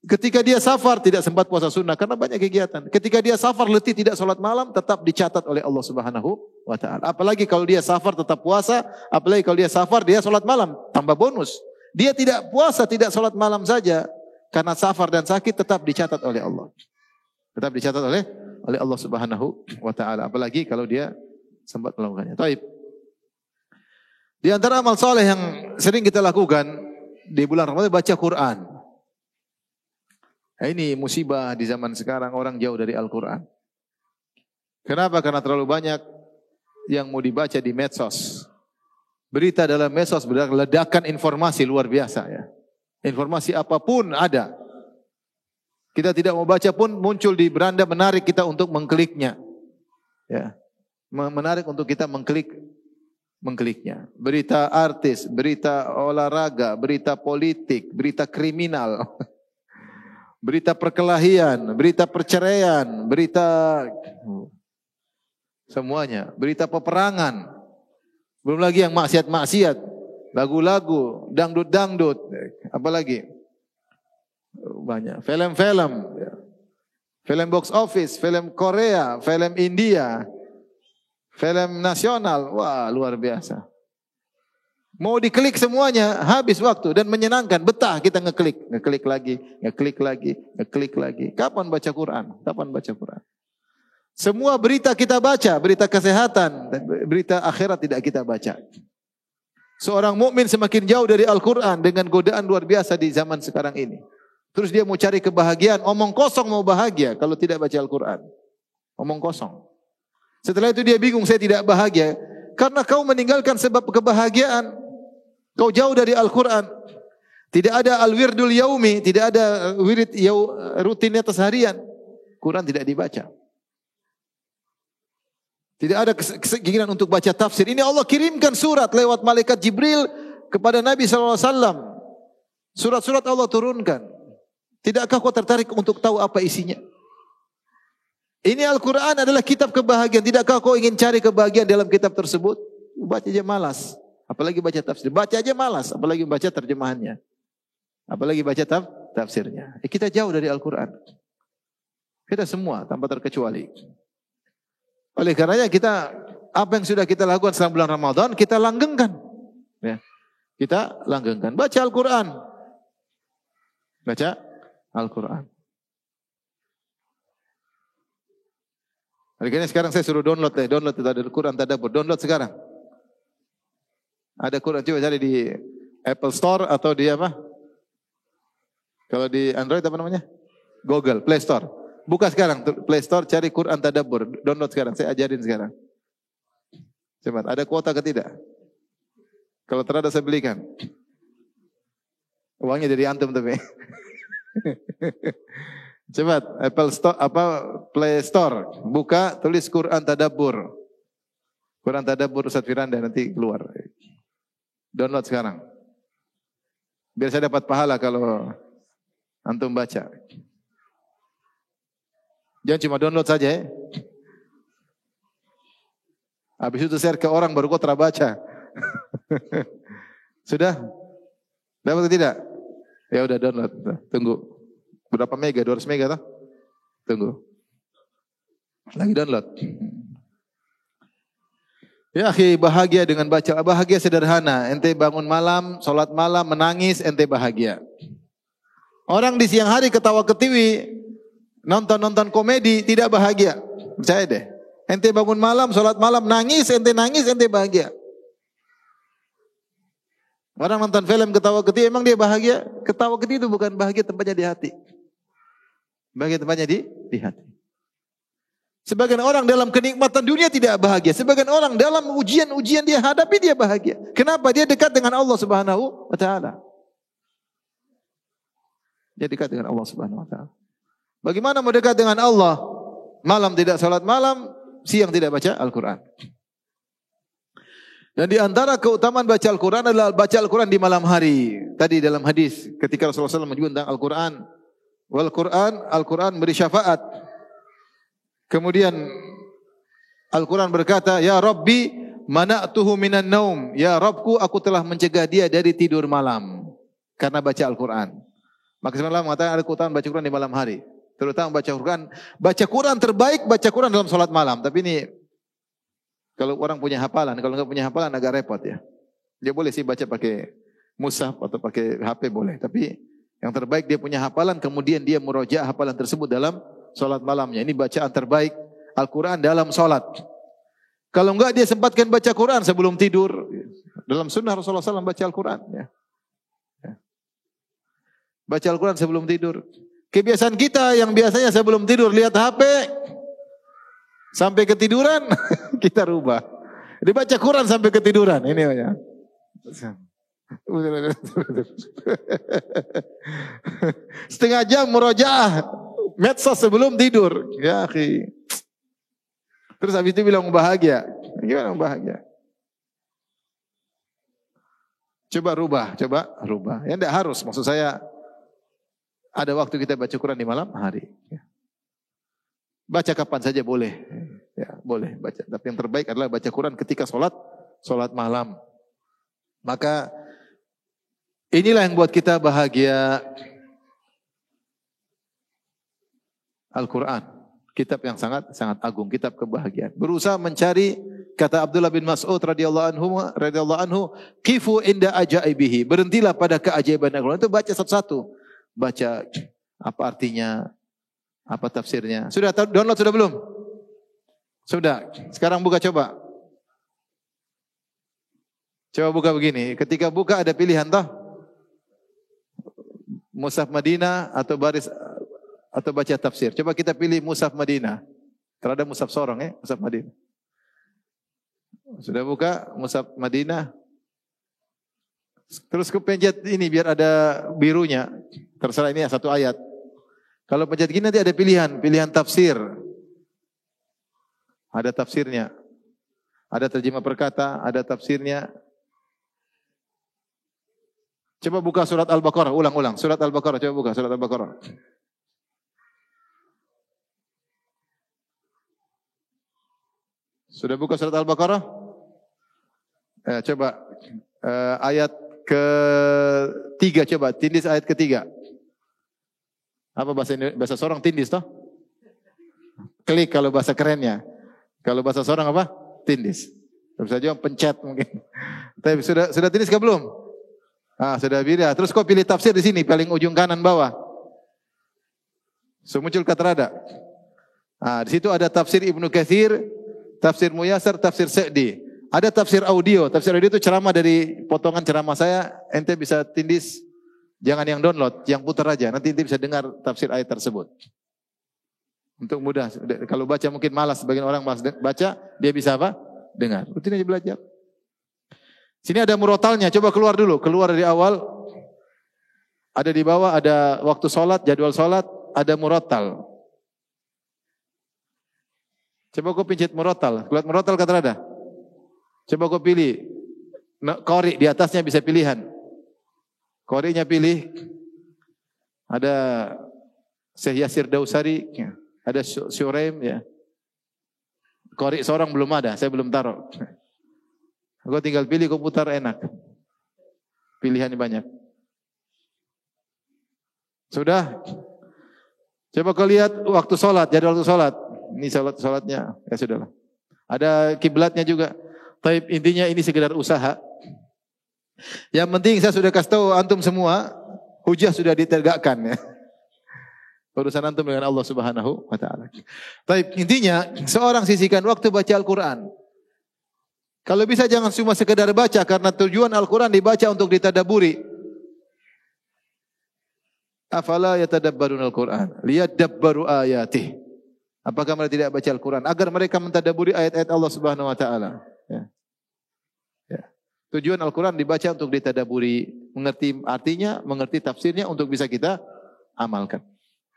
Ketika dia safar tidak sempat puasa sunnah karena banyak kegiatan. Ketika dia safar letih tidak salat malam, tetap dicatat oleh Allah Subhanahu wa taala. Apalagi kalau dia safar tetap puasa, apalagi kalau dia safar dia salat malam, tambah bonus. Dia tidak puasa, tidak salat malam saja, karena safar dan sakit tetap dicatat oleh Allah. Tetap dicatat oleh Allah Subhanahu wa taala. Apalagi kalau dia sempat melakukannya. Taib. Di antara amal saleh yang sering kita lakukan di bulan Ramadan, baca Quran. Nah, ini musibah di zaman sekarang, orang jauh dari Al-Quran. Kenapa? Karena terlalu banyak yang mau dibaca di medsos. Berita dalam medsos ledakan informasi luar biasa, ya. Informasi apapun ada. Kita tidak mau baca pun muncul di beranda, menarik kita untuk mengkliknya. Ya. Menarik untuk kita mengkliknya. Berita artis, berita olahraga, berita politik, berita kriminal. Berita perkelahian, berita perceraian, berita semuanya, berita peperangan. Belum lagi yang maksiat-maksiat, lagu-lagu, dangdut-dangdut, apalagi banyak. Film-film, film box office, film Korea, film India, film nasional, wah luar biasa. Mau diklik semuanya, habis waktu dan menyenangkan, betah kita ngeklik lagi. Kapan baca Quran? Semua berita kita baca, berita kesehatan, berita akhirat tidak kita baca. Seorang mukmin semakin jauh dari Al-Quran dengan godaan luar biasa di zaman sekarang ini. Terus dia mau cari kebahagiaan, omong kosong mau bahagia kalau tidak baca Al-Quran. Omong kosong. Setelah itu dia bingung, saya tidak bahagia. Karena kau meninggalkan sebab kebahagiaan. Kau jauh dari Al-Quran. Tidak ada al-wirdul yaumi, tidak ada wirid rutinitas harian. Quran tidak dibaca. Tidak ada keinginan untuk baca tafsir. Ini Allah kirimkan surat lewat malaikat Jibril kepada Nabi SAW. Surat-surat Allah turunkan. Tidakkah kau tertarik untuk tahu apa isinya? Ini Al-Quran adalah kitab kebahagiaan. Tidakkah kau ingin cari kebahagiaan dalam kitab tersebut? Baca aja malas. Apalagi baca tafsir. Baca aja malas. Apalagi baca terjemahannya. Apalagi baca tafsirnya. Kita jauh dari Al-Quran. Kita semua tanpa terkecuali. Oleh karenanya kita, apa yang sudah kita lakukan selama bulan Ramadan, kita langgengkan. Ya. Kita langgengkan. Baca Al-Quran. Baca Al-Quran. Oleh karenanya sekarang saya suruh download Al-Quran Tadabbur. Download sekarang. Ada Quran, coba cari di Apple Store atau di apa? Kalau di Android apa namanya? Google, Play Store. Buka sekarang Play Store, cari Quran Tadabbur. Download sekarang, saya ajarin sekarang. Coba, ada kuota ke tidak? Kalau terada saya belikan. Uangnya dari antum tapi. Coba Apple Store Play Store, buka, tulis Quran Tadabbur. Quran Tadabbur Ustaz Firanda nanti keluar. Download sekarang. Biar saya dapat pahala kalau antum baca. Jangan cuma download saja ya. Habis itu share ke orang baru kau terbaca. Sudah? Dapat atau tidak? Ya udah download. Tunggu. Berapa mega? 200 mega toh? Tunggu. Lagi download. Ya akhi, bahagia dengan baca. Bahagia sederhana. Ente bangun malam, sholat malam, menangis, ente bahagia. Orang di siang hari ketawa ketiwi, nonton komedi, tidak bahagia. Percaya deh. Ente bangun malam, sholat malam, nangis, ente bahagia. Orang nonton film ketawa ketiwi, emang dia bahagia? Ketawa ketiwi itu bukan bahagia, tempatnya di hati. Bahagia tempatnya di hati. Sebagian orang dalam kenikmatan dunia tidak bahagia. Sebagian orang dalam ujian-ujian dia hadapi dia bahagia. Kenapa? Dia dekat dengan Allah Subhanahu wa taala. Dia dekat dengan Allah Subhanahu wa taala. Bagaimana mau dekat dengan Allah? Malam tidak salat malam, siang tidak baca Al-Qur'an. Dan di antara keutamaan baca Al-Qur'an adalah baca Al-Qur'an di malam hari. Tadi dalam hadis ketika Rasulullah SAW menyebut tentang Al-Qur'an, Al-Qur'an beri syafaat. Kemudian Al-Quran berkata, Ya Rabbi mana'tuhu minan naum. Ya Rabbku, aku telah mencegah dia dari tidur malam. Karena baca Al-Quran. Maka sebenarnya mengatakan ada keutamaan baca Quran di malam hari. Terutama baca Quran. Baca Quran terbaik, baca Quran dalam sholat malam. Tapi ini, kalau orang punya hafalan. Kalau enggak punya hafalan agak repot ya. Dia boleh sih baca pakai mushaf atau pakai HP boleh. Tapi yang terbaik dia punya hafalan. Kemudian dia murojaah hafalan tersebut dalam sholat malamnya. Ini bacaan terbaik Al-Quran dalam sholat. Kalau enggak dia sempatkan baca Quran sebelum tidur. Dalam sunnah Rasulullah SAW baca Al-Quran. Ya. Baca Al-Quran sebelum tidur. Kebiasaan kita yang biasanya sebelum tidur lihat HP. Sampai ketiduran kita rubah. Dibaca Quran sampai ketiduran. Ini ya. Setengah jam murojaah medsos sebelum tidur. Ya akhi. Terus habis itu bilang bahagia. Gimana bahagia? Coba rubah. Ya enggak harus, maksud saya ada waktu kita baca Quran di malam hari. Baca kapan saja boleh. Ya, boleh baca. Tapi yang terbaik adalah baca Quran ketika sholat malam. Maka inilah yang buat kita bahagia. Al-Quran, kitab yang sangat agung, kitab kebahagiaan. Berusaha mencari, kata Abdullah bin Mas'ud radhiyallahu anhu, qifu inda ajaibihi. Berhentilah pada keajaiban Al-Quran. Itu baca satu-satu. Baca apa artinya, apa tafsirnya. Sudah download sudah belum? Sudah. Sekarang buka coba. Coba buka begini. Ketika buka ada pilihan toh. Mushaf Madinah atau baris atau baca tafsir. Coba kita pilih Mushaf Madinah. Terhadap Mushaf Sorong ya, Mushaf Madinah. Sudah buka Mushaf Madinah. Terus kepencet ini biar ada birunya. Terserah ini satu ayat. Kalau pencet gini nanti ada pilihan tafsir. Ada tafsirnya. Ada terjemah perkata, ada tafsirnya. Coba buka surat Al-Baqarah, ulang-ulang. Surat Al-Baqarah, coba buka surat Al-Baqarah. Sudah buka surat Al-Baqarah? Coba ayat ketiga, coba tindis ayat ketiga. Apa bahasa sorong tindis toh? Klik kalau bahasa kerennya. Kalau bahasa sorong apa? Tindis. Bisa juga pencet mungkin. Tapi sudah tindis ke belum? Sudah bila. Terus kau pilih tafsir di sini paling ujung kanan bawah. So muncul kata rada. Di situ ada tafsir Ibnu Katsir, tafsir Muyassar, tafsir Sa'di. Ada tafsir audio. Tafsir audio itu ceramah dari potongan ceramah saya. Ente bisa tindis, jangan yang download, yang putar aja. Nanti ente bisa dengar tafsir ayat tersebut. Untuk mudah. Kalau baca mungkin malas. Sebagian orang malas baca, dia bisa apa? Dengar. Rutin aja belajar. Sini ada murotalnya. Coba keluar dulu. Keluar dari awal. Ada di bawah, ada waktu sholat, jadwal sholat. Ada murotal. Coba kau pincit murotal. Keluar murotal kata ada. Coba kau pilih. Qori di atasnya bisa pilihan. Qorinya pilih. Ada Syekh Yasir Dausari. Ada Syuraim. Ya. Qori seorang belum ada. Saya belum taruh. Kau tinggal pilih, kau putar enak. Pilihannya banyak. Sudah? Coba kau lihat waktu sholat. Jadwal waktu sholat. Ini sholatnya. Ya sudahlah. Ada kiblatnya juga. Tapi intinya ini sekedar usaha. Yang penting saya sudah kasih tahu antum semua, hujah sudah ditegakkan ya. Urusan antum dengan Allah Subhanahu wa taala. Tapi intinya seorang sisihkan waktu baca Al-Qur'an. Kalau bisa jangan cuma sekedar baca karena tujuan Al-Qur'an dibaca untuk ditadaburi. Afala yatadabbarun Al-Qur'an liyadabbaru ayatih. Apakah mereka tidak baca Al-Qur'an agar mereka mentadaburi ayat-ayat Allah Subhanahu wa taala? Ya. Ya. Tujuan Al-Quran dibaca untuk ditadaburi, mengerti artinya, mengerti tafsirnya untuk bisa kita amalkan.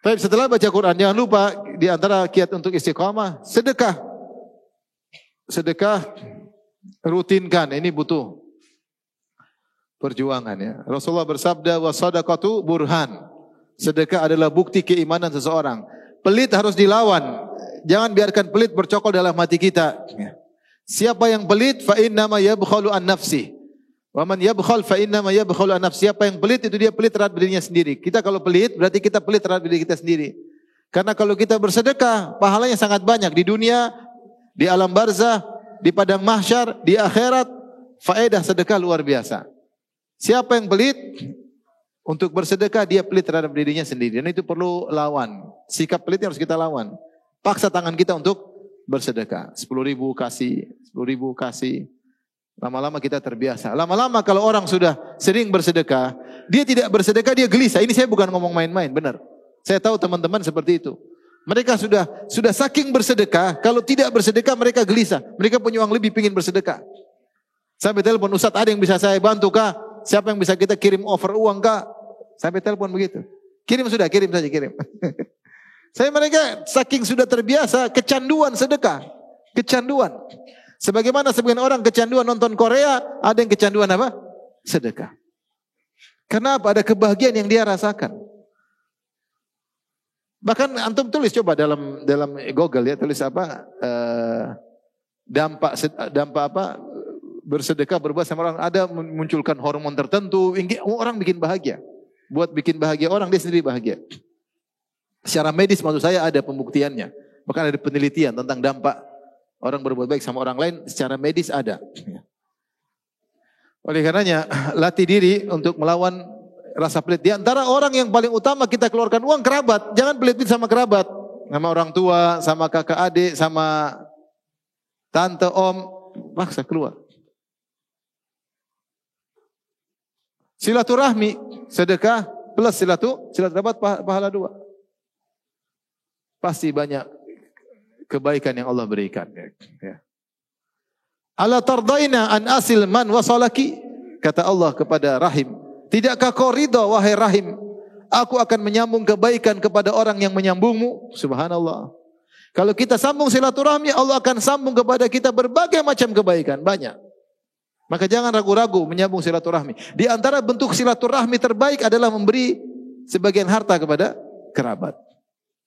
Tapi setelah baca Quran, jangan lupa di antara kiat untuk istiqamah, sedekah. Sedekah rutinkan, ini butuh perjuangan ya. Rasulullah bersabda, wa sadaqatu burhan. Sedekah adalah bukti keimanan seseorang. Pelit harus dilawan. Jangan biarkan pelit bercokol dalam hati kita. Ya. Siapa yang pelit fa innama yabkhalu an nafsi. Wa man yabkhal fa innama yabkhalu an nafsi. Siapa yang pelit itu dia pelit terhadap dirinya sendiri. Kita kalau pelit berarti kita pelit terhadap diri kita sendiri. Karena kalau kita bersedekah, pahalanya sangat banyak di dunia, di alam barzah, di padang mahsyar, di akhirat, faedah sedekah luar biasa. Siapa yang pelit untuk bersedekah dia pelit terhadap dirinya sendiri dan itu perlu lawan. Sikap pelit harus kita lawan. Paksa tangan kita untuk bersedekah. 10.000 kasih, 10.000 kasih. Lama-lama kita terbiasa. Lama-lama kalau orang sudah sering bersedekah, dia tidak bersedekah, dia gelisah. Ini saya bukan ngomong main-main, benar. Saya tahu teman-teman seperti itu. Mereka sudah saking bersedekah, kalau tidak bersedekah mereka gelisah. Mereka punya uang lebih, pingin bersedekah. Sampai telepon, Ustaz ada yang bisa saya bantu kah? Siapa yang bisa kita kirim over uang kah? Sampai telepon begitu. Kirim sudah, kirim saja, kirim. Saya mereka saking sudah terbiasa kecanduan sedekah. Kecanduan. Sebagaimana sebagian orang kecanduan nonton Korea, ada yang kecanduan apa? Sedekah. Kenapa? Ada kebahagiaan yang dia rasakan. Bahkan antum tulis coba dalam Google ya, tulis apa? Dampak apa? Bersedekah berbuat sama orang, ada memunculkan hormon tertentu, orang bikin bahagia. Buat bikin bahagia orang, dia sendiri bahagia. Secara medis maksud saya ada pembuktiannya. Bahkan ada penelitian tentang dampak orang berbuat baik sama orang lain secara medis ada. Oleh karenanya latih diri untuk melawan rasa pelit. Di antara orang yang paling utama kita keluarkan uang kerabat. Jangan pelit sama kerabat. Sama orang tua, sama kakak adik, sama tante, om. Paksa keluar. Silaturahmi, sedekah plus silaturahmi dapat pahala 2. Pasti banyak kebaikan yang Allah berikan. Ya. Ala tardaina an asil man wasalaki. kata Allah kepada Rahim, tidakkah kau ridha wahai Rahim, aku akan menyambung kebaikan kepada orang yang menyambungmu? Subhanallah. Kalau kita sambung silaturahmi, Allah akan sambung kepada kita berbagai macam kebaikan, banyak. Maka jangan ragu-ragu menyambung silaturahmi. Di antara bentuk silaturahmi terbaik adalah memberi sebagian harta kepada kerabat.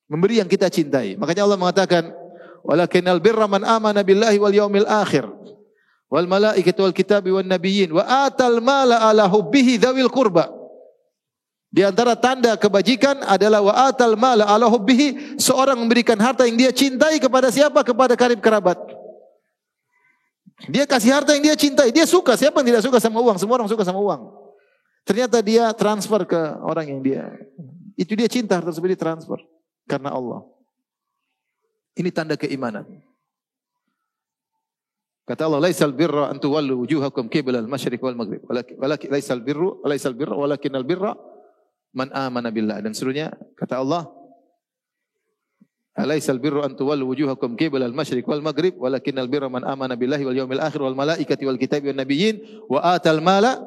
Memberi yang kita cintai. Makanya Allah mengatakan, walakinnal birra man amana billahi wal yaumil akhir wal malaikati wal kitabi wan nabiyyin wa atal mala ala hubbihi dzawil qurba. Di antara tanda kebajikan adalah wa atal mala ala hubbihi, seorang memberikan harta yang dia cintai kepada siapa? Kepada karib kerabat. Dia kasih harta yang dia cintai, dia suka. Siapa yang tidak suka sama uang? Semua orang suka sama uang. Ternyata dia transfer ke orang yang itu dia cinta, harta tersebut ditransfer karena Allah. Ini tanda keimanan. Kata Allah, laisal birra an tuwallu wujuhakum qibla al-masyriq wal maghrib. Walakin laisal birra walakinnal birra man amana billah. Dan seterusnya kata Allah, alaisal birru an tuwallu wujuhakum qibla al-masyriq wal maghrib walakinnal birra man amana billahi wal yawmil akhir wal malaikati wal kitabi wan nabiyyin wa atal mala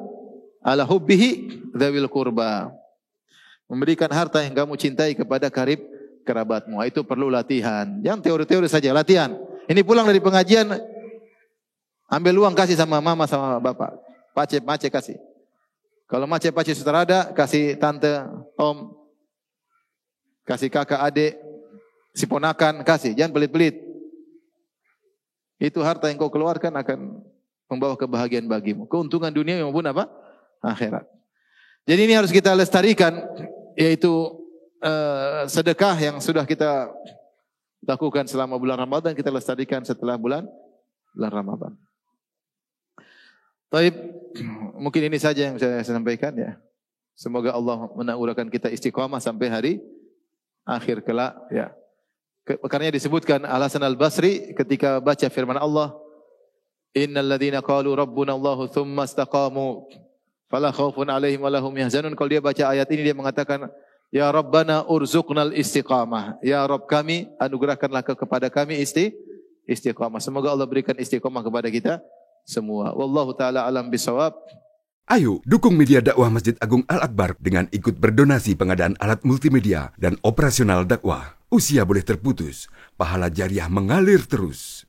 ala hubbihi dzawil qurba. Memberikan harta yang kamu cintai kepada karib kerabatmu. Itu perlu latihan. Jangan teori-teori saja, latihan. Ini pulang dari pengajian, ambil uang kasih sama mama sama bapak. Pace kasih. Kalau pace sudah ada, kasih tante, om, kasih kakak, adik, si ponakan, kasih. Jangan pelit-pelit. Itu harta yang kau keluarkan akan membawa kebahagiaan bagimu. Keuntungan dunia maupun apa? Akhirat. Jadi ini harus kita lestarikan, yaitu sedekah yang sudah kita lakukan selama bulan Ramadan, kita lestarikan setelah bulan Ramadan. Baik, mungkin ini saja yang saya sampaikan ya. Semoga Allah menaurakan kita istiqamah sampai hari akhir kelak ya. Karena disebutkan Al-Hasan Al-Basri ketika baca firman Allah, innal ladzina qalu rabbuna Allahu tsumma istaqamu fala khaufun 'alaihim wa lahum yahzanun. Kalau dia baca ayat ini dia mengatakan, ya Rabbana urzuqnal istiqamah. Ya Rabb kami, anugerahkanlah kepada kami istiqamah. Semoga Allah berikan istiqamah kepada kita semua. Wallahu taala alam bisawab. Ayo dukung media dakwah Masjid Agung Al-Akbar dengan ikut berdonasi pengadaan alat multimedia dan operasional dakwah. Usia boleh terputus, pahala jariah mengalir terus.